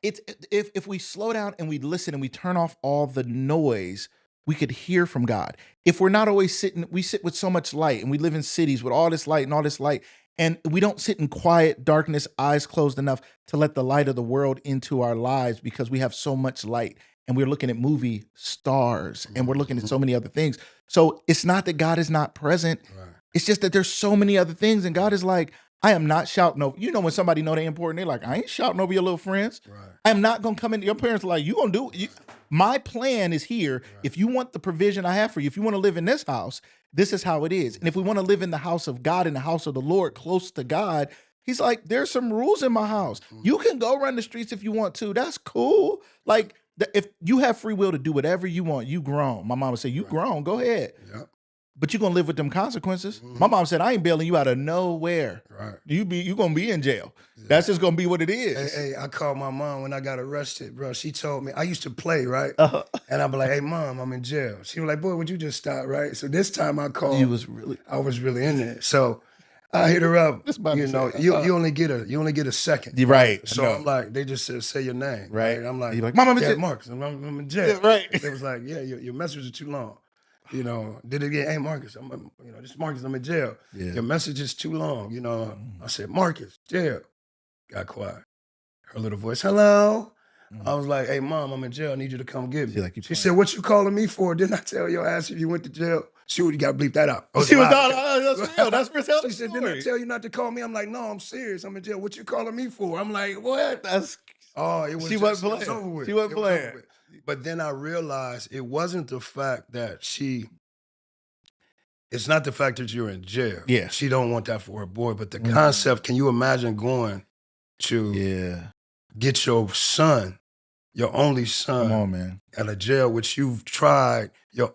it's if we slow down and we listen and we turn off all the noise, we could hear from God. If we're not always sitting, we sit with so much light and we live in cities with all this light and all this light, and we don't sit in quiet darkness, eyes closed enough to let the light of the world into our lives because we have so much light and we're looking at movie stars and we're looking at so many other things. So it's not that God is not present. Right. It's just that there's so many other things, and God is like, I am not shouting over. You know, when somebody know they important, they're like, I ain't shouting over your little friends. Right. I am not gonna come in. Your parents are like, you gonna do it. My plan is here. Right. If you want the provision I have for you, if you want to live in this house, this is how it is. And if we want to live in the house of God, in the house of the Lord, close to God, he's like, there's some rules in my house. You can go run the streets if you want to. That's cool. Like, if you have free will to do whatever you want, you grown. My mom would say, you grown, go ahead. Yep. But you're gonna live with them consequences. My mom said, I ain't bailing you out of nowhere. Right. You gonna be in jail. That's just gonna be what it is. Hey, I called my mom when I got arrested, bro. She told me, I used to play, right? And I'd be like, hey, mom, I'm in jail. She was like, boy, would you just stop, right? So this time I called. I was really in there. So I hit her up. You know, you only get a second. Right. So I'm like, they just said, say your name. Right. I'm like, you're like, Mom, I'm in jail. Marcus, I'm in jail. Yeah, right. It was like, yeah, your message is too long. You know, did it again? Hey, Marcus, this is Marcus, I'm in jail. Yeah. Your message is too long. You know, I said, Marcus, jail. Got quiet. Her little voice, hello. I was like, hey, mom, I'm in jail. I need you to come get me. She said, what you calling me for? Didn't I tell your ass if you went to jail? She would, you got to bleep that out. She was that's real. That's real. She said, didn't I tell you not to call me? I'm like, no, I'm serious. I'm in jail. What you calling me for? I'm like, what? It was She wasn't playing. It was over with. She wasn't playing. But then I realized it wasn't the fact that it's not the fact that you're in jail. Yeah. She don't want that for her boy, but the concept, can you imagine going to get your son, your only son, Come on, man, at a jail, which you've tried, my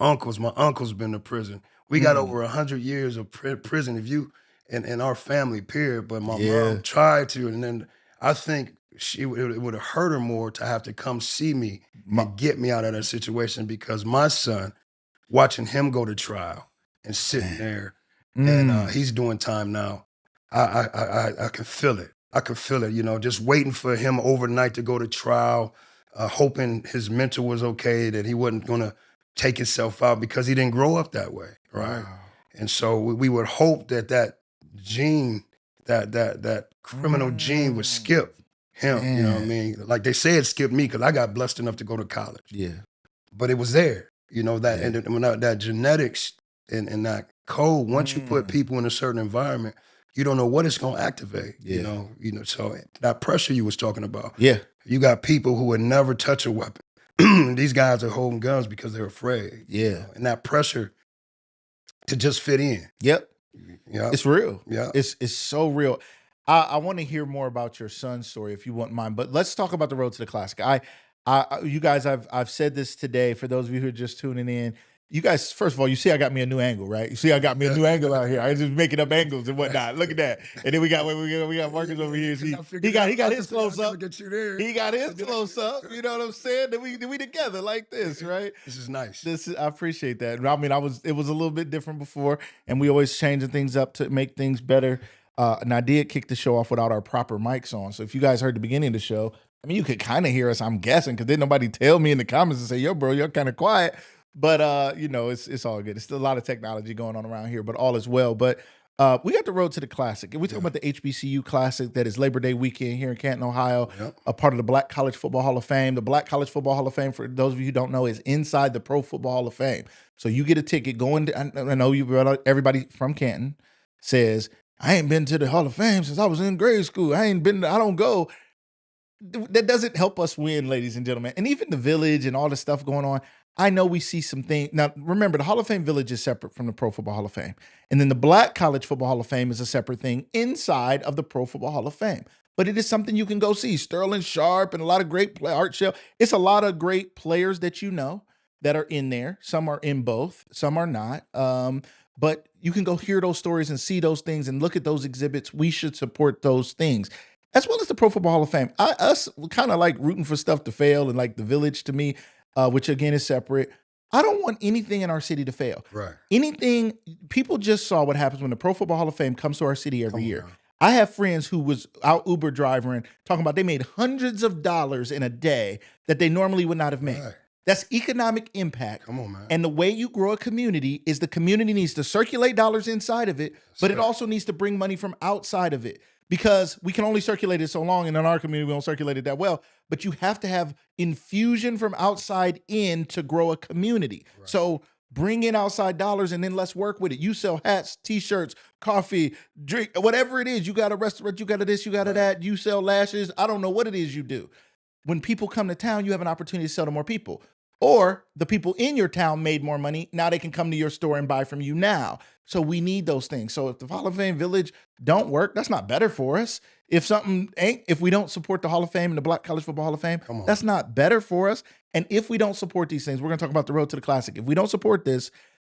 uncle's been to prison. We got over 100 years of prison, if you, in our family, period, but my mom tried to, and then I think it would have hurt her more to have to come see me and get me out of that situation, because my son, watching him go to trial and sitting there, and he's doing time now, I can feel it. I could feel it, you know, just waiting for him overnight to go to trial, hoping his mental was okay, that he wasn't going to take himself out, because he didn't grow up that way, right? Wow. And so we would hope that gene, that criminal gene would skip him, you know what I mean? Like they say it skipped me, because I got blessed enough to go to college. Yeah. But it was there, you know, and when that genetics and that code, once you put people in a certain environment, you don't know what it's going to activate, you know. So that pressure you was talking about. Yeah. You got people who would never touch a weapon. These guys are holding guns because they're afraid. Yeah. You know? And that pressure to just fit in. Yep. Yeah. It's real. Yeah. It's so real. I want to hear more about your son's story, if you wouldn't mind, but let's talk about the road to the classic. You guys, I've said this today for those of you who are just tuning in. You guys, first of all, you see I got me a new angle, right? You see I got me a new angle out here. I was just making up angles and whatnot. Look at that. And then we got Marcus over here. He got his close up. He got his close up. You know what I'm saying? Then we together like this, right? This is nice. I appreciate that. I mean, it was a little bit different before, and we always changing things up to make things better. And I did kick the show off without our proper mics on. So if you guys heard the beginning of the show, I mean, you could kind of hear us, I'm guessing, because didn't nobody tell me in the comments and say, yo, bro, you're kind of quiet. But, you know, it's all good. It's still a lot of technology going on around here, but all is well. But We got the road to the Classic. And we're talking about the HBCU Classic that is Labor Day weekend here in Canton, Ohio, a part of the Black College Football Hall of Fame. The Black College Football Hall of Fame, for those of you who don't know, is inside the Pro Football Hall of Fame. So you get a ticket going to, I know everybody from Canton says, I ain't been to the Hall of Fame since I was in grade school. I don't go. That doesn't help us win, ladies and gentlemen. And even the Village and all the stuff going on, I know we see some things. Now, remember, the Hall of Fame Village is separate from the Pro Football Hall of Fame. And then the Black College Football Hall of Fame is a separate thing inside of the Pro Football Hall of Fame. But it is something you can go see. Sterling Sharp and a lot of great Art Shell. It's a lot of great players that you know that are in there. Some are in both, some are not. But you can go hear those stories and see those things and look at those exhibits. We should support those things, as well as the Pro Football Hall of Fame. Us kind of like rooting for stuff to fail, and like the Village to me, which again is separate. I don't want anything in our city to fail. Right. Anything, people just saw what happens when the Pro Football Hall of Fame comes to our city every year. I have friends who was out Uber driving, talking about they made hundreds of dollars in a day that they normally would not have made. Right. That's economic impact. Come on, man. And the way you grow a community is the community needs to circulate dollars inside of it, but it also needs to bring money from outside of it, because we can only circulate it so long. And in our community, we don't circulate it that well. But you have to have infusion from outside in to grow a community. Right. So bring in outside dollars and then let's work with it. You sell hats, T-shirts, coffee, drink, whatever it is. You got a restaurant, you got a this, you got a that. You sell lashes. I don't know what it is you do. When people come to town, you have an opportunity to sell to more people. Or the people in your town made more money. Now they can come to your store and buy from you now. So we need those things. So if the Hall of Fame Village don't work, that's not better for us. If we don't support the Hall of Fame and the Black College Football Hall of Fame, that's not better for us. And if we don't support these things, we're going to talk about the road to the Classic. If we don't support this,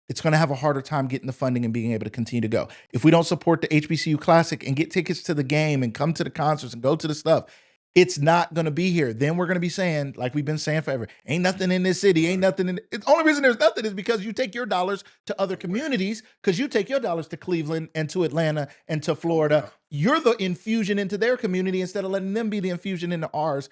it's going to have a harder time getting the funding and being able to continue to go. If we don't support the HBCU Classic and get tickets to the game and come to the concerts and go to the stuff, it's not going to be here. Then we're going to be saying, like we've been saying forever, ain't nothing in this city, ain't nothing in it. The only reason there's nothing is because you take your dollars to other communities, because you take your dollars to Cleveland and to Atlanta and to Florida. You're the infusion into their community instead of letting them be the infusion into ours.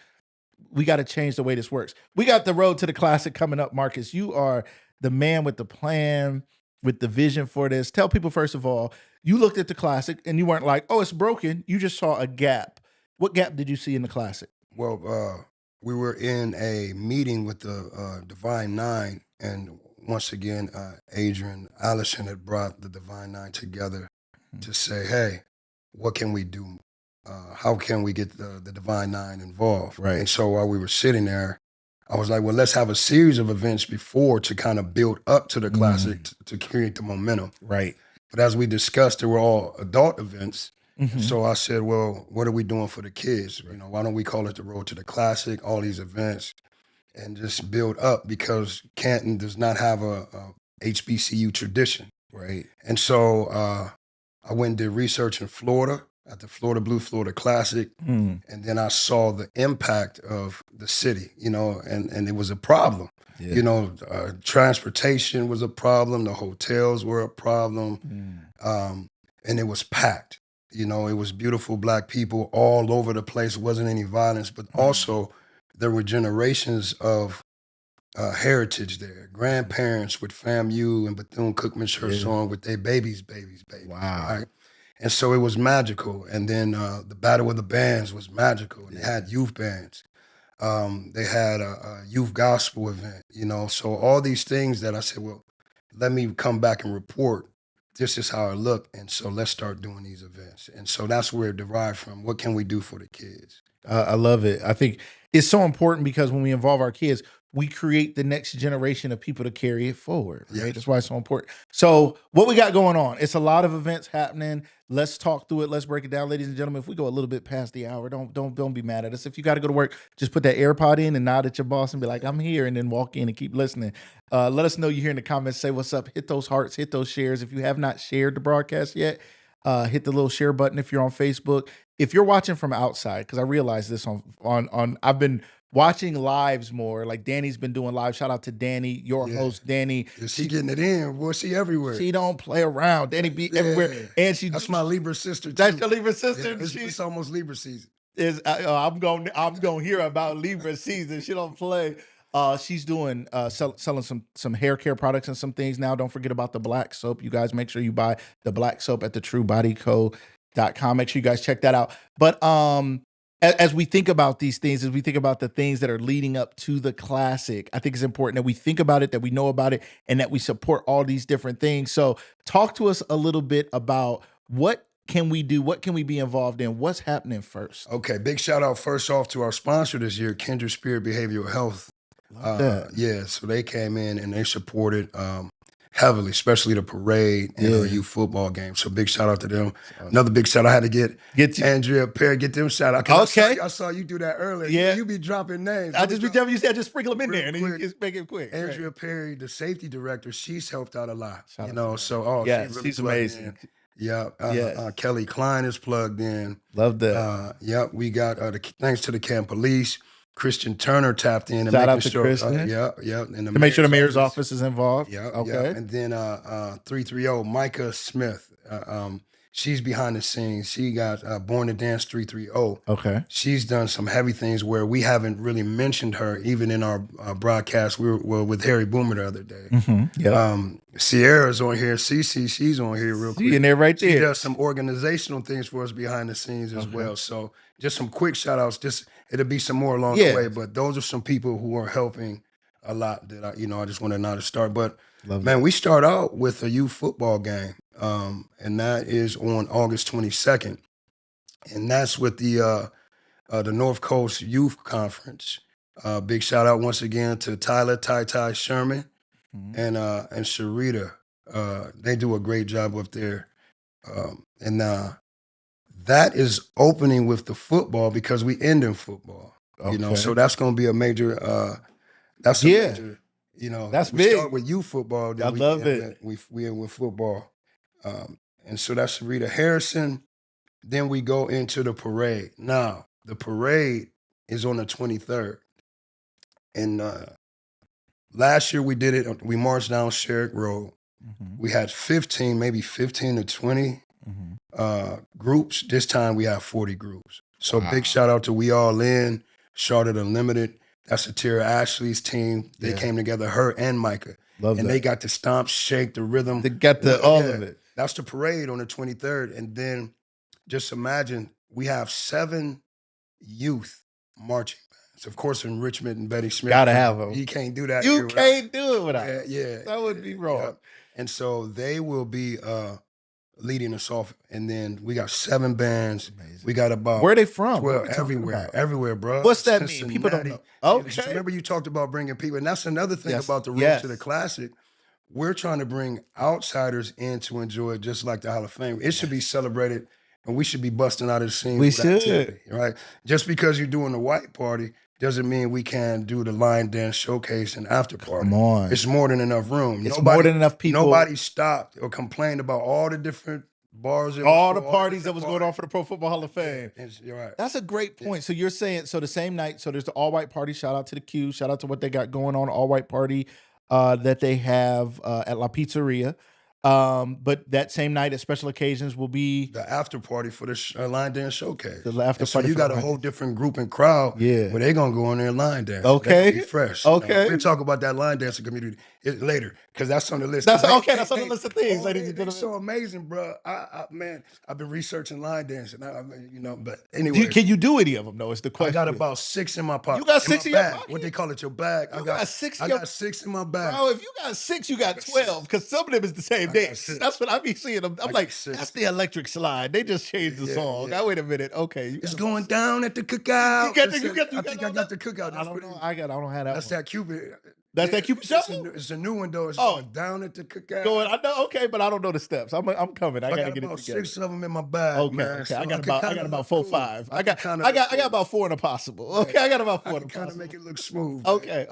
We got to change the way this works. We got the road to the Classic coming up, Marcus. You are the man with the plan, with the vision for this. Tell people, first of all, you looked at the Classic and you weren't like, oh, it's broken. You just saw a gap. What gap did you see in the Classic? Well, we were in a meeting with the Divine Nine, and once again, Adrian Allison had brought the Divine Nine together to say, hey, what can we do? How can we get the Divine Nine involved? Right. And so while we were sitting there, I was like, well, let's have a series of events before to kind of build up to the Classic to create the momentum. Right. But as we discussed, they were all adult events. So I said, well, what are we doing for the kids? You know, why don't we call it the Road to the Classic, all these events, and just build up, because Canton does not have a HBCU tradition. Right. And so I went and did research in Florida at the Florida Blue Florida Classic. And then I saw the impact of the city, you know, and it was a problem. Yeah. You know, transportation was a problem. The hotels were a problem. And it was packed. You know, it was beautiful Black people all over the place. It wasn't any violence, but also there were generations of heritage there. Grandparents with FAMU and Bethune-Cookman Church on with their babies. Wow. Right? And so it was magical. And then the Battle of the Bands was magical. And they had youth bands. They had a youth gospel event, you know. So all these things that I said, well, let me come back and report. This is how it looked, and so let's start doing these events. And so that's where it derived from. What can we do for the kids? I love it. I think it's so important, because when we involve our kids, we create the next generation of people to carry it forward. Right? Yes. That's why it's so important. So what we got going on, it's a lot of events happening. Let's talk through it. Let's break it down, ladies and gentlemen. If we go a little bit past the hour, don't be mad at us. If you got to go to work, just put that AirPod in and nod at your boss and be like, I'm here, and then walk in and keep listening. Let us know you're here in the comments. Say what's up. Hit those hearts. Hit those shares. If you have not shared the broadcast yet, hit the little share button if you're on Facebook. If you're watching from outside, because I realized this on I've been watching lives more. Like Danny's been doing live. Shout out to Danny, your host, Danny. She getting it in. Boy, she everywhere. She don't play around. Danny be everywhere. And that's my Libra sister too. That's your Libra sister? Yeah, it's almost Libra season. I'm going to hear about Libra season. She don't play. She's doing selling some hair care products and some things now. Don't forget about the black soap. You guys make sure you buy the black soap at thetruebodyco.com. Make sure you guys check that out. But as we think about these things, as we think about the things that are leading up to the classic, I think it's important that we think about it, that we know about it, and that we support all these different things. So talk to us a little bit about what can we do? What can we be involved in? What's happening first? Okay, big shout out first off to our sponsor this year, Kindred Spirit Behavioral Health. Yeah, so they came in and they supported heavily, especially the parade and our youth football game. So big shout out to them. Another big shout out I had to get Andrea Perry, get them shout out. Okay. I saw you do that earlier. Yeah. You be dropping names. I just be telling you, said just sprinkle them in Real there and then you just make it quick. Andrea Perry, the safety director, she's helped out a lot. Shout you out know, to so yeah, she really she's plugged amazing. in. Yeah, Kelly Klein is plugged in. Love that. We got thanks to the Canton Police. Christian Turner tapped in and Shout out making to sure, Christian. and To make sure the mayor's office is involved. Yeah, Okay. and then 330 Micah Smith. She's behind the scenes. She got Born to Dance 330. Okay. She's done some heavy things where we haven't really mentioned her, even in our broadcast. We were with Harry Boomer the other day. Sierra's on here. Cece, she's on here real quick. In there right there. She does some organizational things for us behind the scenes as well. So just some quick shout outs. It'll be some more along the way, but those are some people who are helping a lot that I just want to know how to start. But we start out with a youth football game. And that is on August 22nd. And that's with the North Coast Youth Conference. Big shout out once again to Tyler Ty Sherman and Sharita. They do a great job up there. And that is opening with the football because we end in football. You know, so that's going to be a major. Major. You know, that's we big. Start with youth football. Then I love it. We end with football. And so that's Rita Harrison. Then we go into the parade. Now, the parade is on the 23rd. And last year we did it. We marched down Sherrick Road. We had 15 to 20 groups. This time we have 40 groups. So big shout out to We All In, Charlotte Unlimited. That's Atira Ashley's team. They came together, her and Micah. They got to stomp, shake, the rhythm. They got all of it. That's the parade on the 23rd. And then just imagine we have 7 youth marching bands. Of course, in Richmond and Betty Smith. Gotta have them. You can't do that. You can't do it without them. Yeah. That would be wrong. Yeah. And so they will be leading us off. And then we got 7 bands. Amazing. We got about where are they from? 12 everywhere, bro. What's that mean? People don't know. Okay. Remember you talked about bringing people, and that's another thing about the Road to the Classic. We're trying to bring outsiders in to enjoy it, just like the Hall of Fame. It should be celebrated, and we should be busting out of the scenes. We should, activity, right? Just because you're doing the white party doesn't mean we can't do the line dance showcase and after party. Come on, it's more than enough room. It's more than enough people. Nobody stopped or complained about all the different bars, all the parties that was going on for the Pro Football Hall of Fame. You're right. That's a great point. So you're saying, so the same night, so there's the all white party. Shout out to the Q. Shout out to what they got going on. All white party that they have at La Pizzeria. But that same night at special occasions will be the after party for the line dance showcase. The after party. So you got a whole different group and crowd. Yeah. Where they're gonna go on there and line dance. Okay. Be fresh. Okay. We'll talk about that line dancing community later because that's on the list. That's okay. That's on the list of things, ladies and gentlemen. It's so amazing, bro. Man, I've been researching line dancing. But anyway, can you do any of them though? Is the question. I got about 6 in my pocket. You got 6 in your pocket? What they call it, your bag. I got 6. I got 6 in my bag. Bro, if you got 6, you got 12 because some of them is the same dance. That's what I be seeing them. I'm like, that's the electric slide. They just changed the song. Now wait a minute. Okay, it's going down at the cookout. I think I got the cookout. I don't know. I don't have that. That's that Cupid. That's that Cupid shuffle. It's a new one though. It's going down at the cookout. I know. Okay, but I don't know the steps. I'm coming. I gotta get it together. 6 of them in my bag. Okay, man. okay. So I got about 4 or 5. I got about 4 in a possible. Yeah. Okay, I got about 4 in a possible. Kind of make it look smooth. Okay.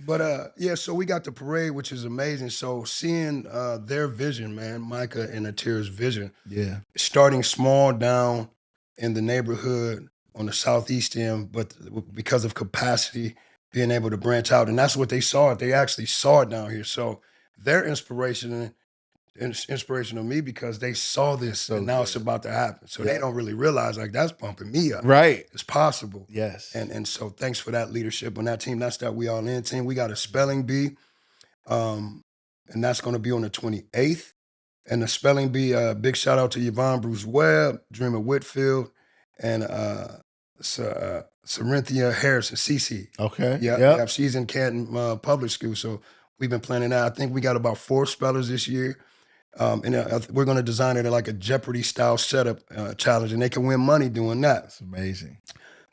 But so we got the parade, which is amazing. So seeing their vision, man, Micah and Atira's vision. Yeah. Starting small down in the neighborhood on the southeast end, but because of capacity, being able to branch out. And that's what they saw. They actually saw it down here. So their inspiration inspirational to me because they saw this so and now it's good. about to happen. So Yeah. they don't really realize like that's pumping me up. Right. It's possible. Yes. And so thanks for that leadership on that team. That's that We All In team. We got a spelling bee. And that's going to be on the 28th. And the spelling bee, big shout out to Yvonne Bruce Webb, Dreamer Whitfield, and Sarinthia Harrison, CC. Okay. Yeah, she's in Canton Public School. So we've been planning that. I think we got about 4 spellers this year. And we're going to design it like a Jeopardy style setup challenge, and they can win money doing that. That's amazing.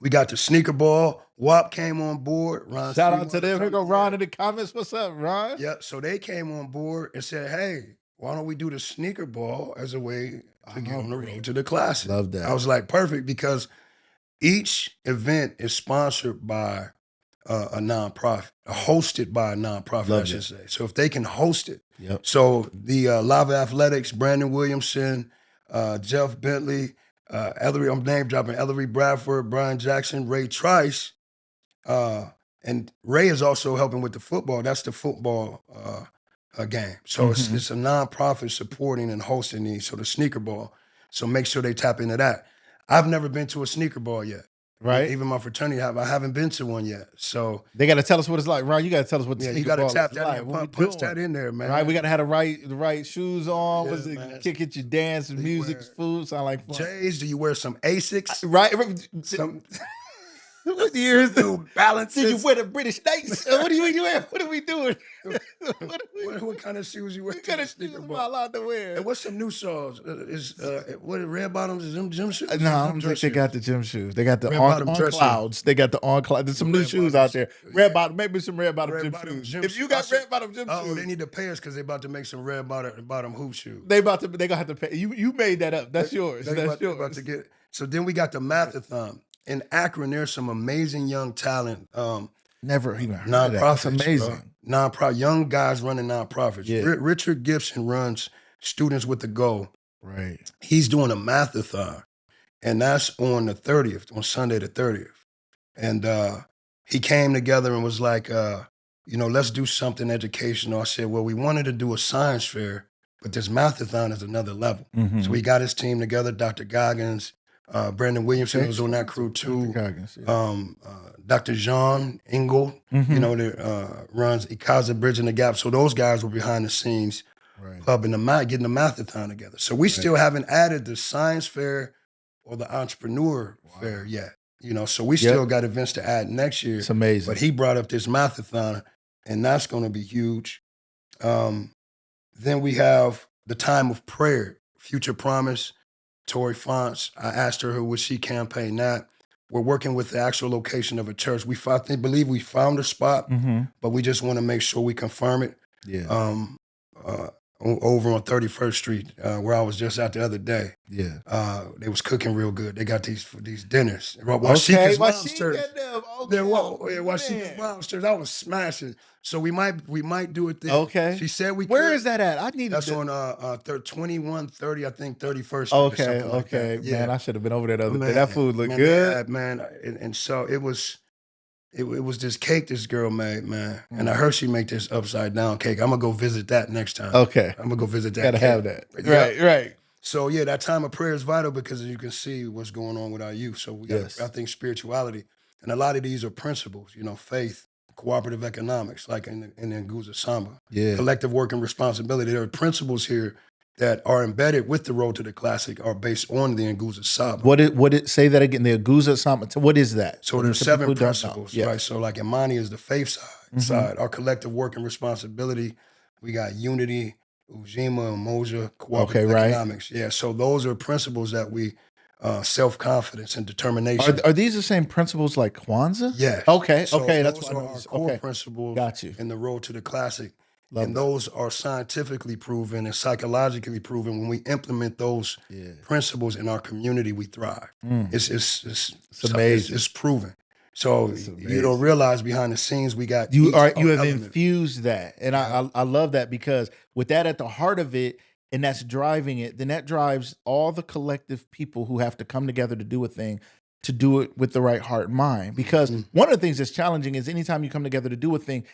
We got the sneaker ball. WAP came on board. Ron, shout out to them. Here go Ron in the comments. What's up, Ron? Yep. So they came on board and said, "Hey, why don't we do the sneaker ball as a way to get on the road to the Classic?" Love that. I was like, perfect, because each event is sponsored by a nonprofit, hosted by a nonprofit, Love I should that. say. So if they can host it. Yep. So the Lava Athletics, Brandon Williamson, Jeff Bentley, Ellery, I'm name dropping, Ellery Bradford, Brian Jackson, Ray Trice, and Ray is also helping with the football. That's the football game. So it's a nonprofit supporting and hosting these. So the sneaker ball. So make sure they tap into that. I've never been to a sneaker ball yet. Right. Even my fraternity I haven't been to one yet. So they got to tell us what it's like, Ron. You got to tell us what the you sneaker got to ball tap is that like. in, punch that in there, man. Right, we got to have the right shoes on. Yeah, Was it man. kick it, your dance, and music, food, sound like fun. J's, do you wear some Asics? Right. Some what year is it? Balances. Did you wear the British Knights? What are you doing? What are we doing? What kind of shoes you wear? What kind of shoes am I allowed to wear? And what's some new songs? What red bottoms? Is them gym shoes? No, I don't think they got the gym shoes. They got the Red on bottom dress clouds. They got the on clouds. There's some new Red shoes bottoms. out there. Red bottom, maybe some red bottom Red gym bottom shoes. gym If you shoes. got red bottom gym shoes, They need to pay us because they about to make some red bottom hoop shoes. they gonna have to pay. You made that up. That's yours. That's yours. About to get. So then we got the Mathathon. In Akron, there's some amazing young talent. Never even heard of that. That's Nonprofits, amazing. Nonprofit, young guys running nonprofits. Yeah. Richard Gibson runs Students with the Goal. Right. He's doing a Mathathon, and that's on the 30th, on Sunday the 30th. And he came together and was like, let's do something educational. I said, well, we wanted to do a science fair, but this Mathathon is another level. Mm-hmm. So we got his team together, Dr. Goggins, Brandon Williamson was on that crew too. Dr. Jean Engel, that runs Ikaza Bridging the Gap. So those guys were behind the scenes, clubbing getting the Mathathon together. So we still haven't added the science fair or the entrepreneur fair yet. So we still got events to add next year. It's amazing. But he brought up this Mathathon, and that's going to be huge. Then we have the Time of Prayer, Future Promise. Tori Fonts, I asked her would she campaign that. We're working with the actual location of a church. We believe we found a spot, but we just want to make sure we confirm it. Yeah. Over on 31st Street, where I was just out the other day. Yeah. They was cooking real good. They got these dinners. Washika's mom's church. I was smashing. So we might do it there. Okay. She said we Where could. is that at? I need That's to. on 2130, I think 31st Street. Okay. Like that. Yeah. Man, I should have been over there the other day. That food looked good. Man. And so it was this cake this girl made, man. And I heard she make this upside down cake. I'm gonna go visit that next time. Okay. I'm gonna go visit that. Gotta cake. have that. Yep. Right. So yeah, that time of prayer is vital because as you can see what's going on with our youth. So we got, I think, spirituality. And a lot of these are principles, faith, cooperative economics, like in the Nguza Samba. Yeah. Collective work and responsibility. There are principles here that are embedded with the Road to the Classic are based on the Nguza Saba. What say that again? The Nguza Saba. What is that? So there's 7 principles, right? So like Imani is the faith side. Our collective work and responsibility. We got unity, Ujima, Umoja, cooperative economics. Yeah, so those are principles that we, self-confidence and determination. Are these the same principles like Kwanzaa? Yes. Okay, So that's those what are our core principles Got you. in the Road to the Classic. Love and that. those are scientifically proven and psychologically proven. When we implement those principles in our community, we thrive. It's amazing. It's proven. So you don't realize behind the scenes we got you have element. infused that, and I love that because with that at the heart of it, and that's driving it. Then that drives all the collective people who have to come together to do a thing, to do it with the right heart and mind. Because one of the things that's challenging is anytime you come together to do a thing,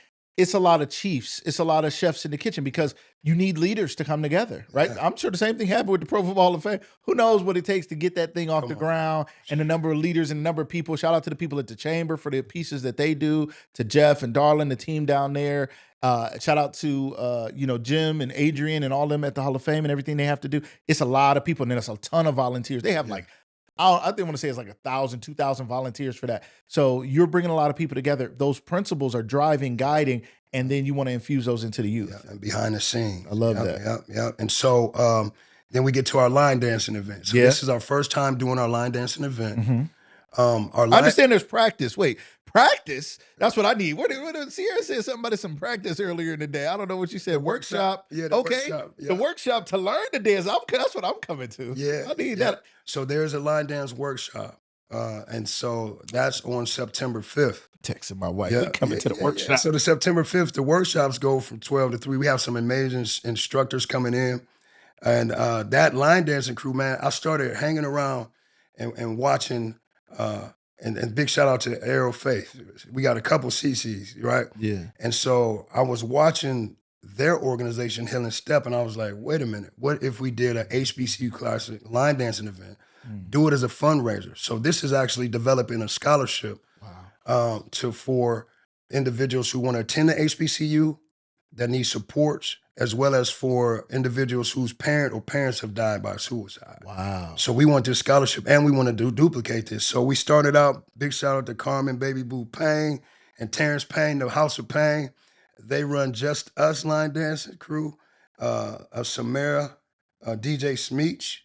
it's a lot of chiefs. It's a lot of chefs in the kitchen because you need leaders to come together, right? Yeah. I'm sure the same thing happened with the Pro Football Hall of Fame. Who knows what it takes to get that thing off the ground, and the number of leaders and the number of people. Shout out to the people at the chamber for the pieces that they do, to Jeff and Darlin, the team down there. Shout out to Jim and Adrian and all them at the Hall of Fame and everything they have to do. It's a lot of people, and then there's a ton of volunteers. They have like, I think I want to say it's like 1,000, 2,000 volunteers for that. So you're bringing a lot of people together. Those principles are driving, guiding, and then you want to infuse those into the youth. Yeah, and behind the scenes. I love that. Yep. And so then we get to our line dancing event. So this is our first time doing our line dancing event. Mhm. I understand there's practice. Wait, practice? That's what I need. What Sierra said something about some practice earlier in the day. I don't know what you said. Workshop. Yeah, the workshop. Yeah. The workshop to learn the dance. That's what I'm coming to. Yeah. I need that. So there's a line dance workshop. And so that's on September 5th. Texting my wife. We coming to the workshop. Yeah. So the September 5th, the workshops go from 12 to 3. We have some amazing instructors coming in. And that line dancing crew, man, I started hanging around and watching, and big shout out to Aero Faith. We got a couple CCs, right? Yeah. And so I was watching their organization, Hill and Step, and I was like, wait a minute, what if we did a HBCU Classic line dancing event? Do it as a fundraiser. So this is actually developing a scholarship for individuals who want to attend the HBCU that need supports, as well as for individuals whose parent or parents have died by suicide. Wow. So we want this scholarship, and we want to duplicate this. So we started out, big shout out to Carmen Baby Boo Payne and Terrence Payne, the House of Payne. They run Just Us line dancing crew. Samara, DJ Smeech.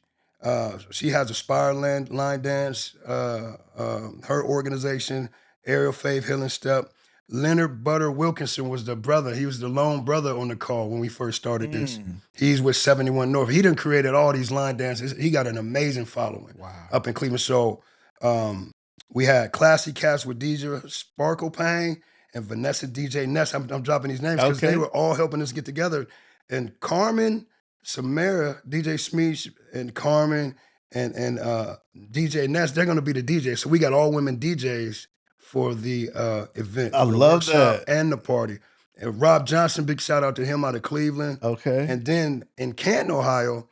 She has Aspire line dance. Her organization, Aerial Faith, Hill and Step. Leonard Butter Wilkinson was the brother. He was the lone brother on the call when we first started this. He's with 71 North. He done created all these line dances. He got an amazing following up in Cleveland. So we had Classy Cats with DJ Sparkle Payne and Vanessa DJ Ness. I'm dropping these names because they were all helping us get together. And Carmen, Samara, DJ Smeech, and Carmen, and DJ Ness, they're going to be the DJs. So we got all women DJs for the event. I love that. And the party. And Rob Johnson, big shout out to him out of Cleveland. Okay. And then in Canton, Ohio,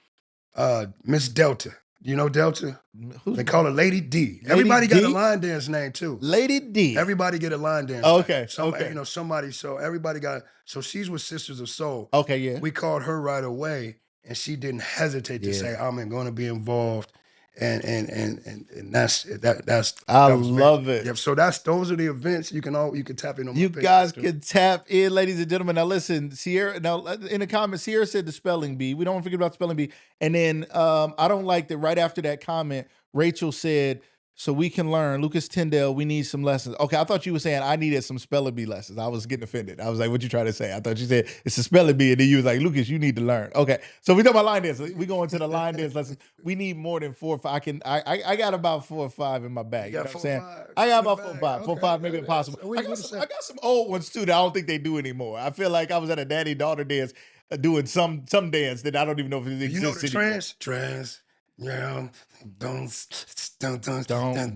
Miss Delta. You know Delta? They call her Lady D. Everybody got a line dance name too. Lady D. Everybody get a line dance name. Somebody, so everybody so she's with Sisters of Soul. Okay, yeah. We called her right away, and she didn't hesitate to say, I'm going to be involved. And that's I love it. Yep. So those are the events you can tap in on. You guys can tap in, ladies and gentlemen. Now listen, Sierra. Now in the comments, Sierra said the spelling bee. We don't forget about the spelling bee. And then I don't like that. Right after that comment, Rachel said, "So we can learn." Lucas Tyndale, we need some lessons. Okay, I thought you were saying I needed some spelling bee lessons. I was getting offended. I was like, "What you trying to say?" I thought you said it's a spelling bee, and then you was like, "Lucas, you need to learn." Okay, so we talking about line dance. We go into the line dance lesson. We need more than 4 or 5. I got about 4 or 5 in my bag. You know what I'm saying? I got about 4 or 5. 4 or 5, maybe impossible. I got some old ones too that I don't think they do anymore. I feel like I was at a daddy-daughter dance doing some dance that I don't even know if it exists. You know the trance. Yeah, don't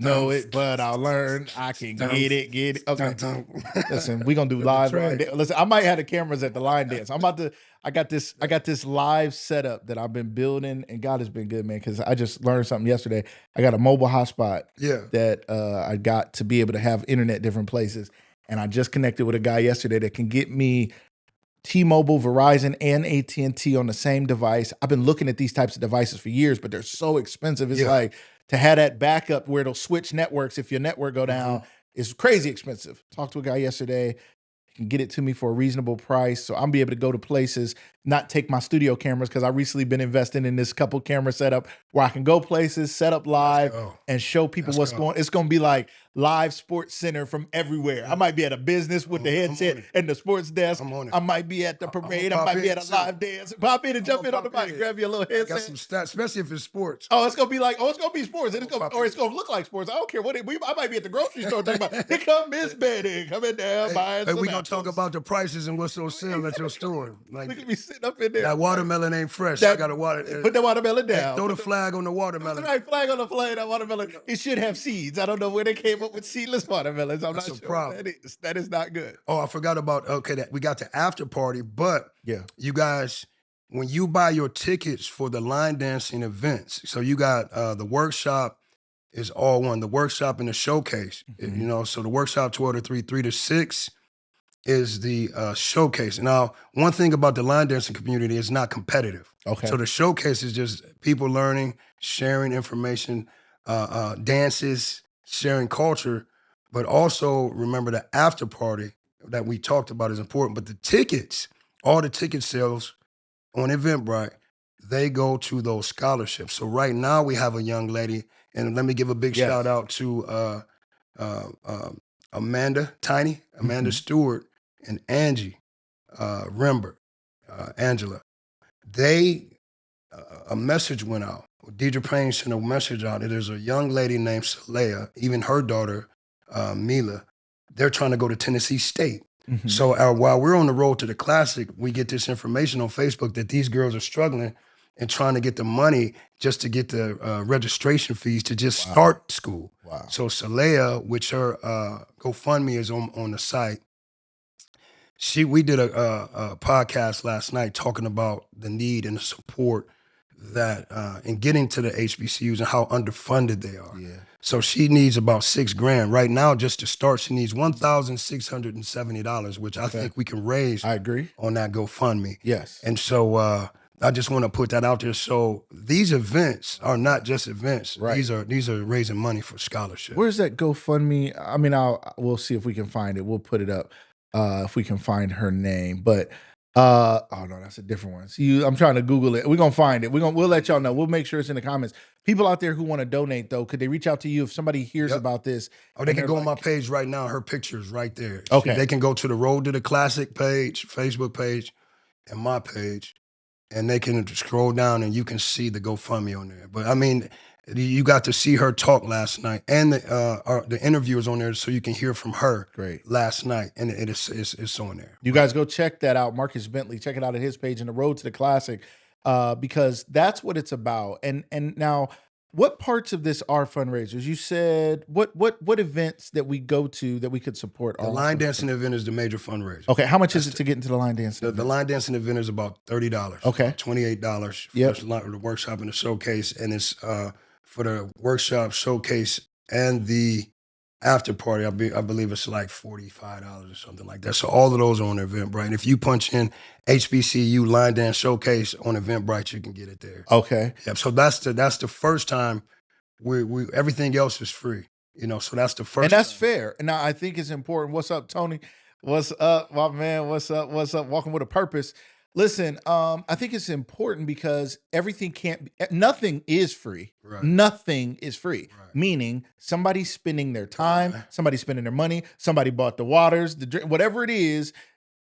know it, but I'll learn. I can get it. Okay. Listen, we're gonna do live. Listen, I might have the cameras at the line dance. I got this live setup that I've been building, and God has been good, man, because I just learned something yesterday. I got a mobile hotspot that I got to be able to have internet different places. And I just connected with a guy yesterday that can get me T-Mobile, Verizon, and AT&T on the same device. I've been looking at these types of devices for years, but they're so expensive. It's like to have that backup where it'll switch networks if your network go down is crazy expensive. Talked to a guy yesterday. He can get it to me for a reasonable price. So I'm be able to go to places, not take my studio cameras, because I've recently been investing in this couple camera setup where I can go places, set up live, and show people what's going on. It's going to be like live sports center from everywhere. I might be at a business with the headset and the sports desk. I might be at the parade. I might be at a live dance. Pop in and jump in on the mic. Grab your little headset. Got some stats, especially if it's sports. Oh, it's gonna be sports. And it's gonna look like sports. I don't care what I might be at the grocery store talking about. Here come Miss Betty coming down buying some we gonna talk about the prices and what's on sale at your store. Like, we could be sitting up in there. That watermelon ain't fresh. I got a water. Put the watermelon down. Throw the flag on the watermelon. Right, flag on the flag. That watermelon. It should have seeds. I don't know where they came up but with seedless watermelons, I'm That's not a sure problem. what that is. That is not good. Oh, I forgot about that we got the after party, but Yeah. you guys, when you buy your tickets for the line dancing events, so you got the workshop is all one, the workshop and the showcase. Mhm. You know, so the workshop 12 to 3, 3 to 6 is the showcase. Now, one thing about the line dancing community is not competitive. Okay. So the showcase is just people learning, sharing information, dances, sharing culture, but also remember the after party that we talked about is important. But the tickets, all the ticket sales on Eventbrite, they go to those scholarships. So right now we have a young lady, and let me give a big Yes. shout out to uh, Amanda Mhm. Stewart, and Angie Rembert, Angela. They a message went out. Deidre Payne sent a message out that there's a young lady named Saleha, even her daughter, Mila. They're trying to go to Tennessee State. Mhm. So while we're on the road to the Classic, we get this information on Facebook that these girls are struggling and trying to get the money just to get the registration fees to just Wow. start school. Wow. So Saleha, which her GoFundMe is on the site, we did a podcast last night talking about the need and the support that in getting to the HBCUs and how underfunded they are. Yeah. So she needs about $6,000 right now just to start. She needs $1,670, which I Okay. think we can raise I agree. on that GoFundMe. Yes. And so I just want to put that out there. So these events are not just events. Right. These are raising money for scholarships. Where's that GoFundMe? I mean, we'll see if we can find it. We'll put it up if we can find her name. But oh no, that's a different one. See, I'm trying to Google it. We're gonna find it. We'll let y'all know. We'll make sure it's in the comments. People out there who want to donate though, could they reach out to you if somebody hears Yep. about this? Oh, they and can they're go on my like- page right now. Her picture is right there. Okay. They can go to the Road to the Classic page, Facebook page, and my page, and they can scroll down and you can see the GoFundMe on there. But I mean, you got to see her talk last night, and the interview is on there, so you can hear from her. Great. Last night, and it's on there. You guys go check that out, Marcus Bentley. Check it out at his page in the Road to the Classic, because that's what it's about. And now, what parts of this are fundraisers? You said what events that we go to that we could support? The are line also- dancing event is the major fundraiser. Okay, how much is it to get into the line dancing? The line dancing event is about $30. Okay. $28 for Yep. the workshop and the showcase, and it's for the workshop, showcase, and the after party. I believe it's like $45 or something like that. So all of those are on Eventbrite. And if you punch in HBCU Line Dance Showcase on Eventbrite, you can get it there. Okay. Yep. So that's the first time we everything else is free. You know, so that's the first. And that's time. fair. And now I think it's important. What's up, Tony? What's up, my man? What's up? What's up? Walking with a purpose. Listen, I think it's important because nothing is free. Right. Nothing is free. Right. Meaning somebody's spending their time, Right. somebody's spending their money, somebody bought the waters, the drink, whatever it is,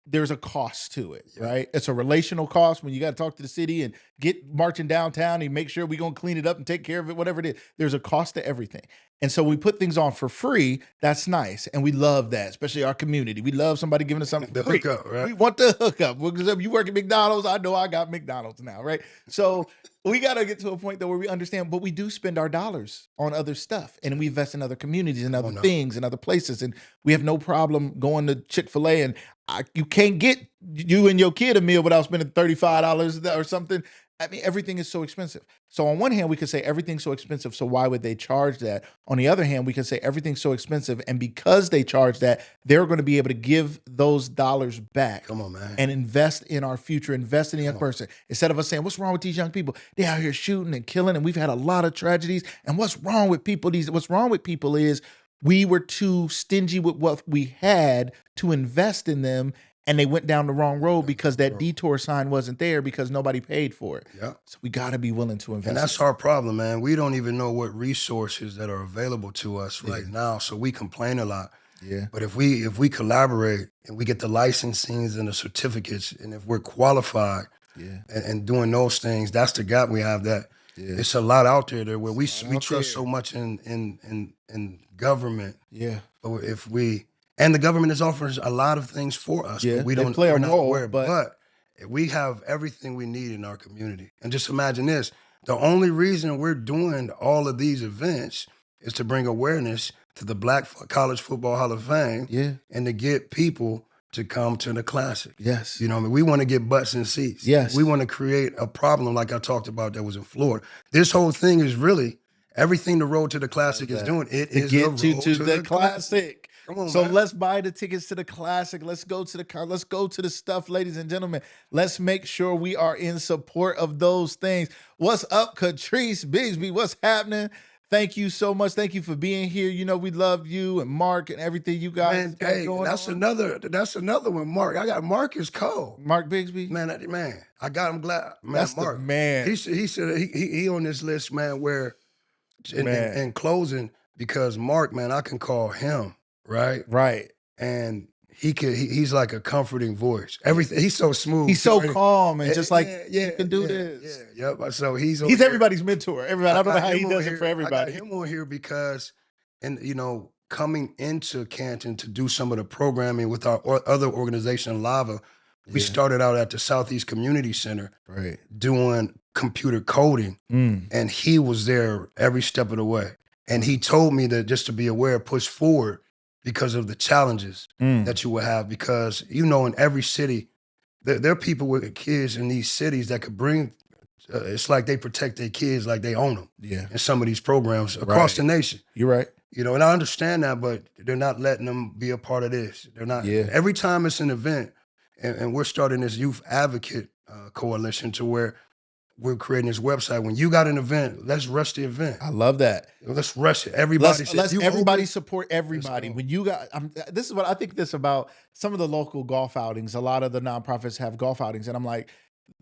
there's a cost to it, Yeah. right? It's a relational cost when you got to talk to the city and get marching downtown and make sure we're going to clean it up and take care of it, whatever it is. There's a cost to everything. And so we put things on for free. That's nice. And we love that, especially our community. We love somebody giving us something The for free. hookup, right? We want the hookup. Because you work at McDonald's, I know I got McDonald's now, right? So we got to get to a point though where we understand, but we do spend our dollars on other stuff and we invest in other communities and other things and other places. And we have no problem going to Chick-fil-A and you can't get you and your kid a meal without spending $35 or something. I mean, everything is so expensive. So on one hand, we could say everything's so expensive, so why would they charge that? On the other hand, we could say everything's so expensive, and because they charge that, they're going to be able to give those dollars back. Come on, man. And invest in our future, invest in the young person. Instead of us saying, what's wrong with these young people? They're out here shooting and killing, and we've had a lot of tragedies. And what's wrong with people? What's wrong with people is we were too stingy with what we had to invest in them, and they went down the wrong road because that detour sign wasn't there because nobody paid for it. Yeah. So we got to be willing to invest. And that's our problem, man. We don't even know what resources that are available to us right now. So we complain a lot. Yeah. But if we collaborate and we get the licensings and the certificates, and if we're qualified and doing those things, that's the gap we have. That it's a lot out there where we trust so much in government. Yeah. But and the government is offering a lot of things for us. Yeah, But we they don't play a we're not role, aware. but- But we have everything we need in our community. And just imagine this. The only reason we're doing all of these events is to bring awareness to the Black College Football Hall of Fame, Yeah. and to get people to come to the Classic. Yes. You know what I mean? We want to get butts in seats. Yes. We want to create a problem like I talked about that was in Florida. This whole thing is really everything the Road to the Classic is doing. It to is get the you Road to to the the Classic. Come on, So man. let's buy the tickets to the Classic. Let's go to the stuff, ladies and gentlemen. Let's make sure we are in support of those things. What's up, Catrice Bigsby? What's happening? Thank you so much. Thank you for being here. You know, we love you and Mark and everything you guys Man, got hey, going that's on. another one, Mark. I got Marcus Cole. Mark Bigsby. Man, I got him glad. Man, That's Mark. the man. He on this list, man, where Man. in closing, because Mark, man, I can call him, right? Right. And he's like a comforting voice. Everything, he's so smooth. He's so calm and just like, yeah, you can do this. Yeah, yep. So he's everybody's mentor. Everybody, I don't know how he does it for I everybody. got him on here because, and you know, coming into Canton to do some of the programming with our other organization, Lava, we started out at the Southeast Community Center, Right. doing computer coding, and he was there every step of the way. And he told me that just to be aware, push forward because of the challenges that you will have. Because, you know, in every city, there are people with kids in these cities that could bring, it's like they protect their kids like they own them. Yeah. In some of these programs across the nation. You're right. You know, and I understand that, but they're not letting them be a part of this. They're not. Yeah. Every time it's an event, and we're starting this youth advocate coalition to where we're creating this website. When you got an event, let's rush the event. I love that. Let's rush it. Everybody, let's everybody support everybody. When you got, this is what I think this about some of the local golf outings. A lot of the nonprofits have golf outings, and I'm like,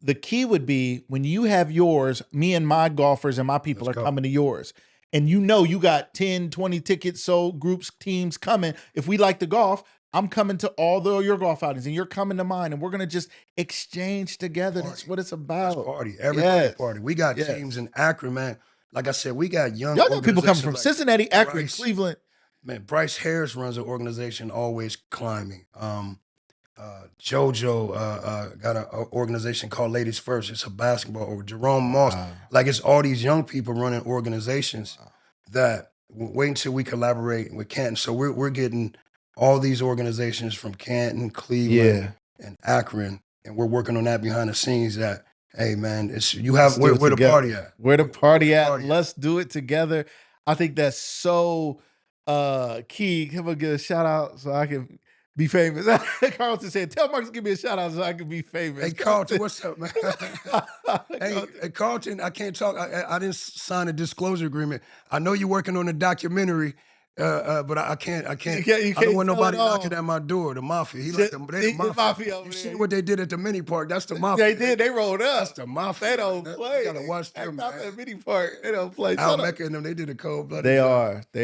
the key would be when you have yours, me and my golfers and my people are coming to yours. And you know you got 10, 20 tickets, so groups, teams coming. If we like the golf, I'm coming to all your golf outings and you're coming to mine, and we're going to just exchange together. That's what it's about. Let's party. Everybody party. We got teams in Akron, man. Like I said, we got young Y'all got people coming from like Cincinnati, Akron, Bryce, Cleveland. Man, Bryce Harris runs an organization, Always Climbing. JoJo got an organization called Ladies First. It's a basketball. Or Jerome Moss. Like, it's all these young people running organizations that wait until we collaborate with Canton. So we're getting all these organizations from Canton, Cleveland, and Akron, and we're working on that behind the scenes. That, hey man, it's where the party at? Where the party at? Let's do it together. I think that's so key. Come on, give a shout out so I can be famous. Carlton said, "Tell Marcus to give me a shout out so I can be famous." Hey Carlton, what's up, man? Hey Carlton, I can't talk. I didn't sign a disclosure agreement. I know you're working on a documentary. But I can't. I don't want nobody knocking at my door. The mafia. He like the mafia. You see what they did at the mini park? That's the mafia. They did. They rolled up. That's the mafia. They don't play. You gotta watch them. That mini park. They don't play. Al Mecca and them. They did a cold blooded. They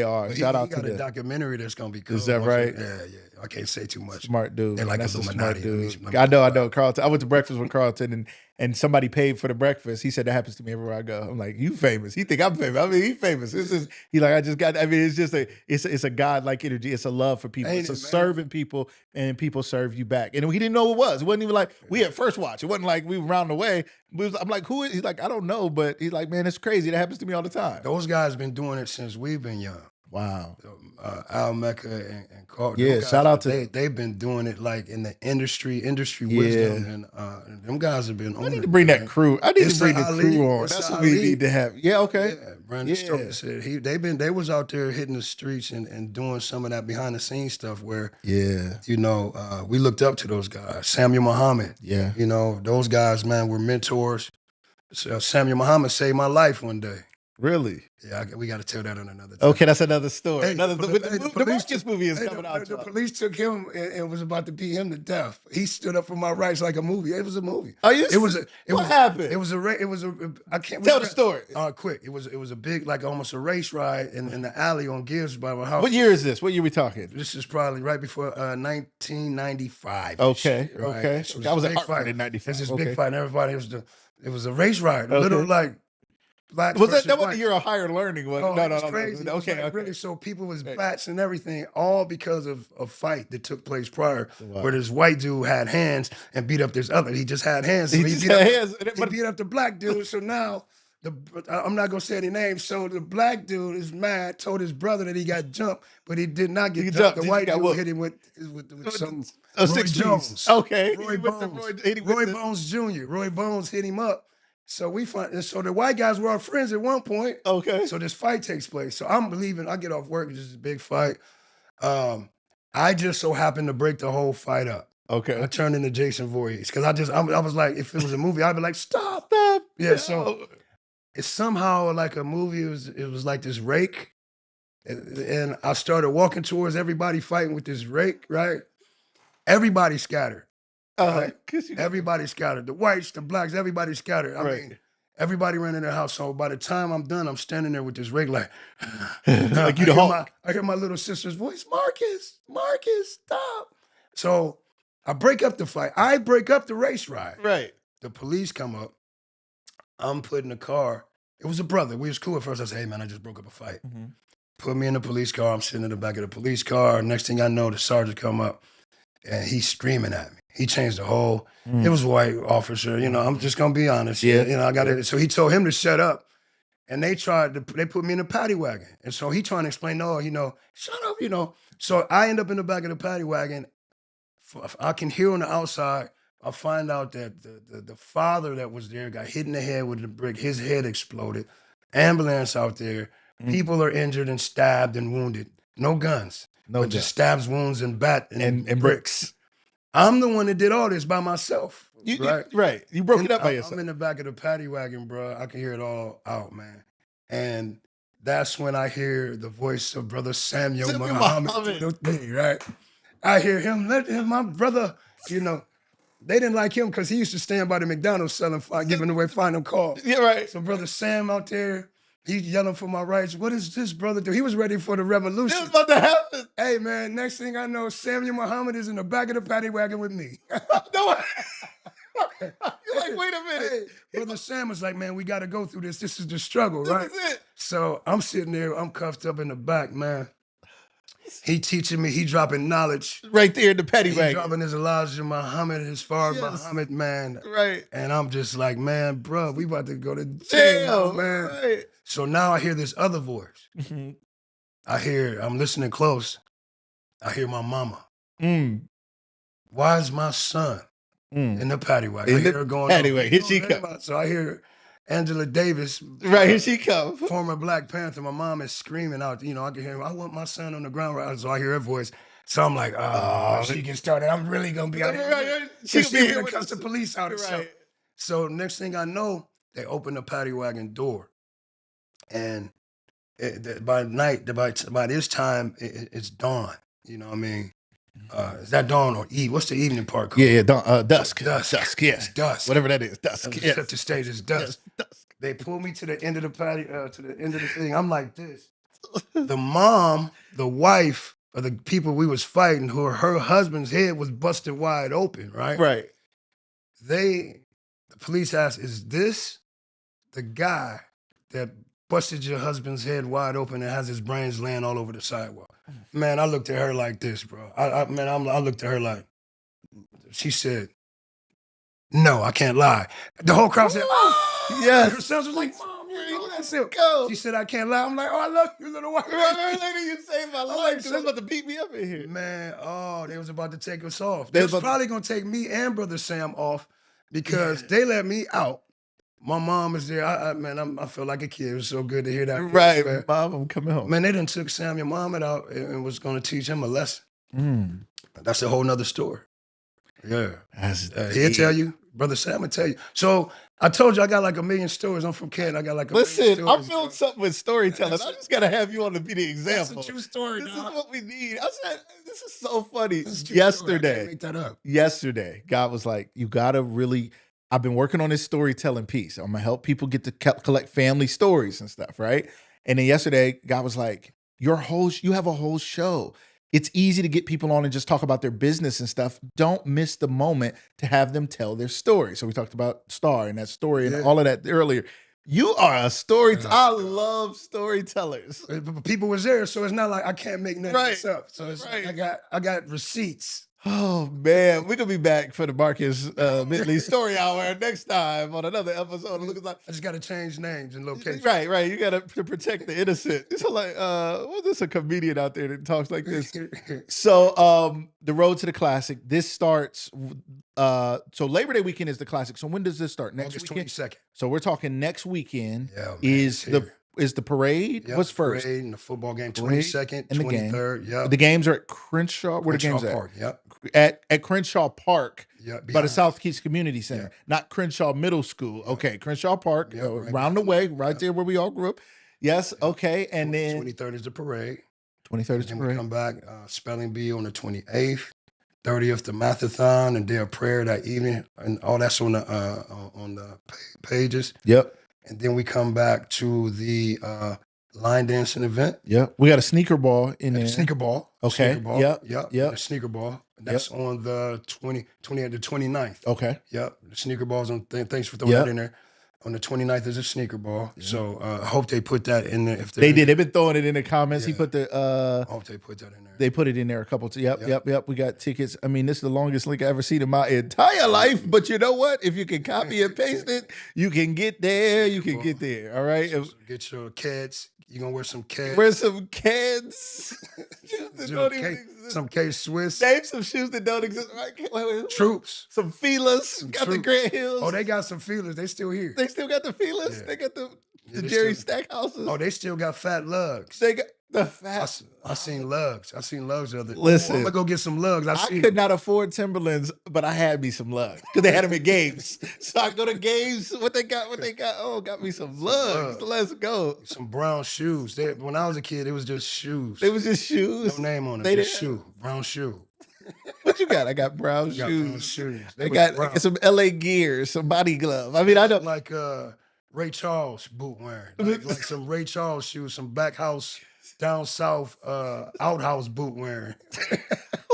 are. Shout out to them. He got a documentary that's gonna be cool. Is that right? Yeah. I can't say too much. Smart dude. They like That's a Illuminati. smart dude. I know. Carlton. I went to breakfast with Carlton, and somebody paid for the breakfast. He said that happens to me everywhere I go. I'm like, you famous? He think I'm famous. I mean, he famous. He like, I just got. I mean, it's just it's a godlike energy. It's a love for people. It's a serving people, and people serve you back. And he didn't know what it was. It wasn't even like we had first watch. It wasn't like we were round the way. I'm like, who is? He's like, I don't know, but he's like, man, it's crazy. That happens to me all the time. Those guys been doing it since we've been young. Wow. Al Mecca and Carlton. Yeah, shout out to they've been doing it like in the industry wisdom, and them guys have been. I need to bring that crew. I need to bring the crew on. That's what we need to have. Yeah, okay. Yeah, Brandon Stokes said they was out there hitting the streets and doing some of that behind the scenes stuff where you know we looked up to those guys. Samuel Muhammad. Yeah, you know those guys, man, were mentors. So Samuel Muhammad saved my life one day. Really? Yeah, we got to tell that on another time. Okay, that's another story. Hey, the Marcus movie is coming out. The police took him and was about to beat him to death. He stood up for my rights like a movie. It was a movie. Oh, you? What happened? It was a. I can't tell the story. Quick. It was a big, like almost a race ride in the alley on Gibbs by my house. What year is this? What year we talking? This is probably right before 1995. Okay, right? Okay. So that was a big fight in '95. It's this big fight. And everybody it was a race ride. A little like. Black was that wasn't your higher learning? No, crazy. No. Okay, like really. So people was bats and everything, all because of a fight that took place prior, where this white dude had hands and beat up this other. He just had hands. So he beat up the black dude. So now I'm not gonna say any names. So the black dude is mad, told his brother that he got jumped, but he did not get jumped. The white dude hit him with some a Roy 6 piece. Jones. Okay. Roy Bones. Roy Bones Jr. Roy Bones hit him up. So so the white guys were our friends at one point. Okay. So this fight takes place. So I'm believing I get off work, this is a big fight. I just so happened to break the whole fight up. Okay. I turned into Jason Voorhees because I was like, if it was a movie, I'd be like, stop. Yeah, No. so it's somehow like a movie. It was like this rake, and I started walking towards everybody fighting with this rake. Right, everybody scattered. Right? Everybody scattered. The whites, the blacks, everybody scattered. I mean, everybody ran in their house. So by the time I'm done, I'm standing there with this rake, like, like you the Hulk. I hear my little sister's voice, Marcus, stop. So I break up the fight. I break up the race ride. Right. The police come up. I'm put in the car. It was a brother. We was cool at first. I said, hey, man, I just broke up a fight. Mm-hmm. Put me in the police car. I'm sitting in the back of the police car. Next thing I know, the sergeant come up, and he's screaming at me. He changed the whole, it was a white officer. You know, I'm just going to be honest. Yeah. You know, I got it. So he told him to shut up. And they put me in the paddy wagon. And so he trying to explain, no, you know, shut up, you know. So I end up in the back of the paddy wagon. I can hear on the outside, I find out that the father that was there got hit in the head with a brick. His head exploded. Ambulance out there. People are injured and stabbed and wounded. No guns. But just stabs, wounds, and bricks. I'm the one that did all this by myself. Right. You broke it up by yourself. I'm in the back of the paddy wagon, bro. I can hear it all out, man. And that's when I hear the voice of Brother Samuel Muhammad, right? I hear him, my brother, you know, they didn't like him because he used to stand by the McDonald's giving away final calls. Yeah, right. So Brother Sam out there, he's yelling for my rights. What is this brother do? He was ready for the revolution. It was about to happen. Hey, man, next thing I know, Samuel Muhammad is in the back of the paddy wagon with me. No, you're like, wait a minute. Hey, Brother Sam was like, man, we got to go through this. This is the struggle, right? This is it. So I'm sitting there, I'm cuffed up in the back, man. He teaching me, he dropping knowledge. Right there in the paddy wagon. He dropping his Elijah Muhammad, his father Muhammad, man. Right. And I'm just like, man, bro, we about to go to jail, man. Right. So now I hear this other voice. I'm listening close. I hear my mama. Why is my son in the paddy wagon? I hear her going paddy wagon. Here she comes. So I hear Angela Davis. Right, here she comes. Former Black Panther. My mom is screaming out, you know, I can hear, I want my son on the ground. Right? So I hear her voice. So I'm like, she gets started. I'm really going to be out here. She's going to cuss the police out. Right. So next thing I know, they open the paddy wagon door. And by this time, it's dawn. You know what I mean? Is that dawn or eve? What's the evening part called? Yeah, dawn, dusk. Dusk, yeah. It's dusk. Whatever that is, dusk. Set the stage, it's dusk. Yes, dusk. They pull me to the end of the patio, to the end of the thing. I'm like this. The mom, the wife of the people we was fighting, her husband's head was busted wide open, right? Right. The police asked, is this the guy that busted your husband's head wide open and has his brains laying all over the sidewalk? Man, I looked at her like this, bro. I looked at her like, she said, no, I can't lie. The whole crowd said, oh! Yes. Her son was like, Mom, you know that's it. Go. She said, I can't lie. I'm like, oh, I love you, little white lady. Lady, you saved my life. They was about to beat me up in here. Man, they was about to take us off. They was probably going to take me and Brother Sam off because they let me out. My mom was there. I feel like a kid. It was so good to hear that. Right, Mom, I'm coming home. Man, they done took Samuel Muhammad out and was going to teach him a lesson. That's a whole nother story. Yeah. He'll tell you. Brother Sam will tell you. So I told you I got like a million stories. I'm from Canton. I got like a million stories. Listen, I'm feeling something with storytelling. I just got to have you on to be the example. That's a true story, This dog. is what we need. I said, this is so funny. Yesterday. I can't make that up. Yesterday, God was like, you got to really, I've been working on this storytelling piece. I'm going to help people get to collect family stories and stuff, right? And then yesterday, God was like, you have a whole show. It's easy to get people on and just talk about their business and stuff. Don't miss the moment to have them tell their story. So we talked about Star and that story and all of that earlier. You are a storyteller. I love storytellers. People was there, so it's not like I can't make nothing else up. So it's I got receipts. Oh man, we're gonna be back for the Marcus Bentley Story Hour next time on another episode of Look Like. I just got to change names and locations. Right. You gotta to protect the innocent. It's like was this a comedian out there that talks like this? So the road to the classic. This starts so Labor Day weekend is the classic. So when does this start? Next August weekend? 22nd. So we're talking next weekend. Yeah, man, Is the parade? Yep, What's first? Parade and the football game, Parade 22nd, and the game. 23rd. Yeah, The games are at Crenshaw. Where the Crenshaw games Park. Yep. at Crenshaw Park. Yep. By the South Keys Community Center, not Crenshaw Middle School. Okay, Crenshaw Park, Yep, right around the behind way, right there where we all grew up. Yes, okay, and then 23rd is the parade. 23rd is the Then we parade. come back, spelling bee on the 28th, 30th the mathathon and day of prayer that evening, and all that's on the pages. Yep. And then we come back to the line dancing event. Yep. We got a sneaker ball in there. Sneaker ball. Okay. Sneaker ball. Yep. Yep. Yep. The sneaker ball. That's on the 20th to 29th. Okay. Yep. The sneaker balls on thanks for throwing that in there. On the 29th is a sneaker ball. Yeah. So I hope they put that in there. If they did. They've been throwing it in the comments. Yeah. He put the I hope they put that in there. They put it in there a couple times. Yep. We got tickets. I mean, this is the longest link I ever seen in my entire life. But you know what? If you can copy and paste it, you can get there. You can get there. All right. So get your kids. You're gonna wear some kids. Wear some kids. Some K-Swiss. Name some shoes that don't exist. Wait. Troops. Some feelers. Got the Grant Hills. Oh, they got some feelers. They still here. They still got the feelers. Yeah. They got the Jerry Stackhouses. Oh, they still got fat lugs. They got the fat. I seen lugs. I seen lugs the other day. Listen. I'm gonna go get some lugs. I could not afford Timberlands, but I had me some lugs because they had them at games. So I go to games. What they got? Oh, got me some lugs. Let's go. Some brown shoes. When I was a kid, it was just shoes. It was just shoes. No name on it. They just shoe. Brown shoe. What you got? I got brown shoes. Brown shoes. They got some LA gear, some body glove. I mean, I don't like Ray Charles boot wearing. Like some Ray Charles shoes, some back house down south outhouse boot wearing.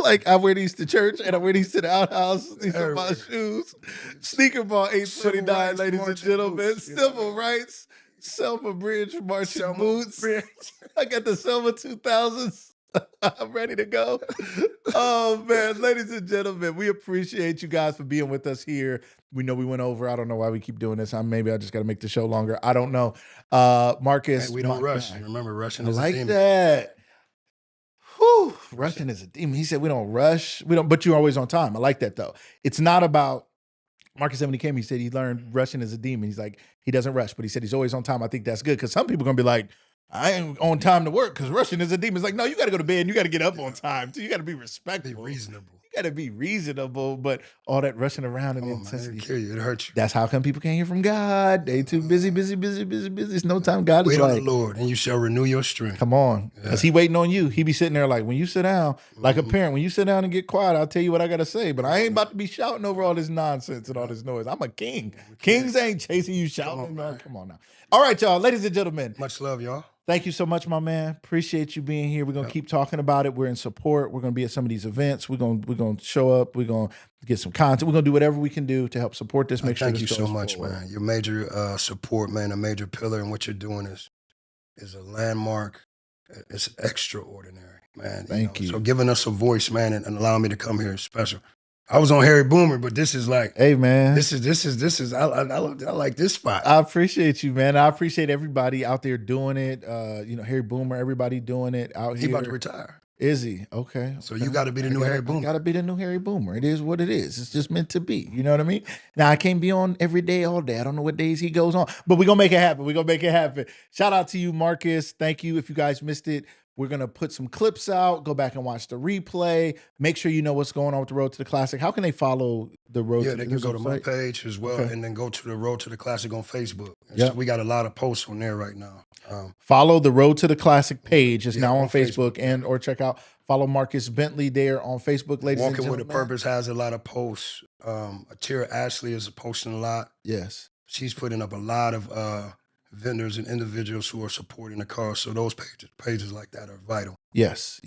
Like I wear these to church and I wear these to the outhouse. These are my shoes. Sneaker ball 829, ladies and gentlemen. Civil rights, Selma Bridge marching boots. I got the Selma 2000s. I'm ready to go. Oh man, ladies and gentlemen, we appreciate you guys for being with us here. We know we went over. I don't know why we keep doing this. Maybe I just got to make the show longer. I don't know. Marcus, we don't rush. Remember, rushing is a demon. That. Whew, rushing is a demon. He said we don't rush. We don't, but you're always on time. I like that though. It's not about Marcus said when he came, he said he learned rushing is a demon. He's like, he doesn't rush, but he said he's always on time. I think that's good because some people are gonna be like, I ain't on time to work because rushing is a demon. It's like, no, you got to go to bed and you got to get up on time too. You got to be respectful. Be reasonable. You got to be reasonable, but all that rushing around and intensity. It kill you. It hurts you. That's how come people can't hear from God. They too busy. It's no time. God is wait like, on the Lord and you shall renew your strength. Come on. Because he waiting on you. He be sitting there like, when you sit down, like a parent, when you sit down and get quiet, I'll tell you what I got to say. But I ain't about to be shouting over all this nonsense and all this noise. I'm a king. Kings ain't chasing you shouting. Come on now. All right, y'all. Ladies and gentlemen. Much love, y'all. Thank you so much, my man. Appreciate you being here. We're going to keep talking about it. We're in support. We're going to be at some of these events. We're going to show up. We're going to get some content. We're going to do whatever we can do to help support this. Thank you so much, man. Your major support, man, a major pillar in what you're doing is a landmark. It's extraordinary, man. Thank you. So giving us a voice, man, and allowing me to come here is special. I was on Harry Boomer, but this is like, hey man, this is. I like this spot. I appreciate you, man. I appreciate everybody out there doing it. Harry Boomer, everybody doing it out here. He about to retire. Is he? Okay. So you got to be the new Harry Boomer. Got to be the new Harry Boomer. It is what it is. It's just meant to be. You know what I mean? Now I can't be on every day, all day. I don't know what days he goes on, but we're gonna make it happen. We're gonna make it happen. Shout out to you, Marcus. Thank you. If you guys missed it, we're going to put some clips out. Go back and watch the replay. Make sure you know what's going on with the Road to the Classic. How can they follow the Road to the Classic? Yeah, they can go to my page as well, and then go to the Road to the Classic on Facebook. Yeah, so we got a lot of posts on there right now. Follow the Road to the Classic page. It's now on Facebook, and or check out, follow Marcus Bentley there on Facebook, ladies and gentlemen. Walking with a Purpose has a lot of posts. Tira Ashley is posting a lot. Yes. She's putting up a lot of vendors and individuals who are supporting the cause. So those pages like that are vital. Yes.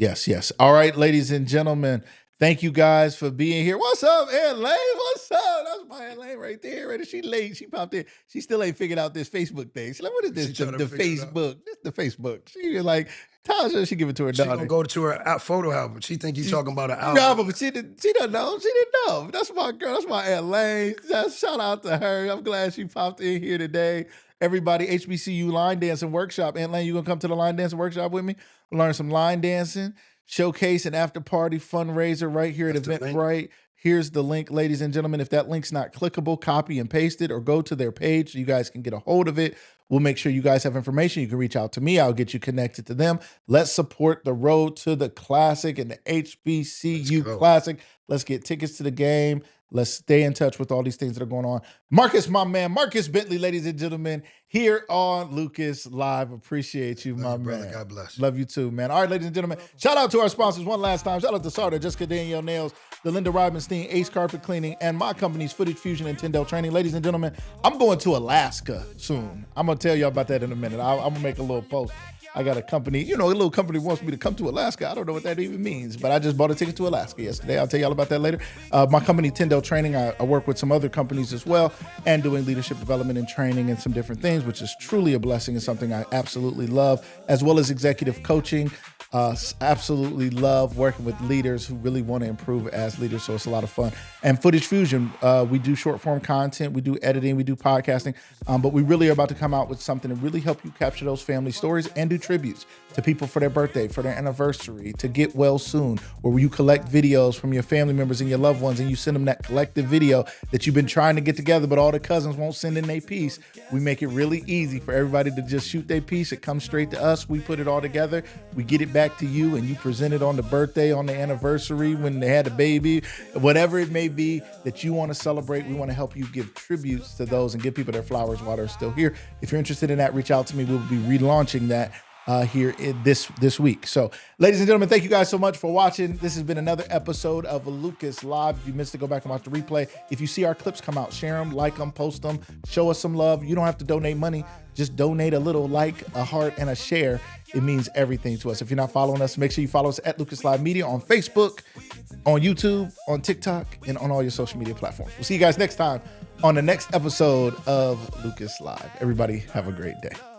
All right, ladies and gentlemen, Thank you guys for being here. What's up, Ed Lane? What's up? That's my Ed Lane right there. Right? She late. She popped in. She still ain't figured out this Facebook thing. She's like, what is this? She The trying to figure it out. Facebook. This the Facebook. She was like, Tasha, she give it to her She daughter. gonna go to her photo album. She think you talking about an album. No, but she doesn't know. She didn't know. That's my girl. That's my Ed Lane. Just shout out to her. I'm glad she popped in here today. Everybody, HBCU line dancing workshop. Aunt Lane, you gonna come to the line dancing workshop with me? Learn some line dancing, showcase an after party fundraiser right here at That's the link. Eventbrite. Here's the link, ladies and gentlemen. If that link's not clickable, copy and paste it or go to their page so you guys can get a hold of it. We'll make sure you guys have information. You can reach out to me. I'll get you connected to them. Let's support the road to the Classic and the HBCU Classic. Let's get tickets to the game. Let's stay in touch with all these things that are going on. Marcus, my man, Marcus Bentley, ladies and gentlemen, here on Lucas Live. Appreciate you, my brother. man. God bless. Love you too, man. All right, ladies and gentlemen, shout out to our sponsors one last time. Shout out to Sarda, Jessica Danielle Nails, the Linda Robinstein, Ace Carpet Cleaning, and my company's Footage Fusion and Tyndale Training. Ladies and gentlemen, I'm going to Alaska soon. I'm going to tell y'all about that in a minute. I'm going to make a little post. I got a company, a little company wants me to come to Alaska. I don't know what that even means, but I just bought a ticket to Alaska yesterday. I'll tell y'all about that later. My company, Tyndale Training, I work with some other companies as well and doing leadership development and training and some different things, which is truly a blessing and something I absolutely love, as well as executive coaching. Absolutely love working with leaders who really want to improve as leaders, so it's a lot of fun. And Footage Fusion, we do short form content, we do editing, we do podcasting, but we really are about to come out with something to really help you capture those family stories and do tributes to people for their birthday, for their anniversary, to get well soon, where you collect videos from your family members and your loved ones and you send them that collective video that you've been trying to get together, but all the cousins won't send in their piece. We make it really easy for everybody to just shoot their piece. It comes straight to us. We put it all together. We get it back to you, and you present it on the birthday, on the anniversary, when they had a baby, whatever it may be that you want to celebrate. We want to help you give tributes to those and give people their flowers while they're still here. If you're interested in that, reach out to me. We'll be relaunching that here this week. So, ladies and gentlemen, thank you guys so much for watching. This has been another episode of Lucas Live. If you missed it, go back and watch the replay. If you see our clips come out, share them, like them, post them, show us some love. You don't have to donate money. Just donate a little like, a heart, and a share. It means everything to us. If you're not following us, make sure you follow us at Lucas Live Media on Facebook, on YouTube, on TikTok, and on all your social media platforms. We'll see you guys next time on the next episode of Lucas Live. Everybody have a great day.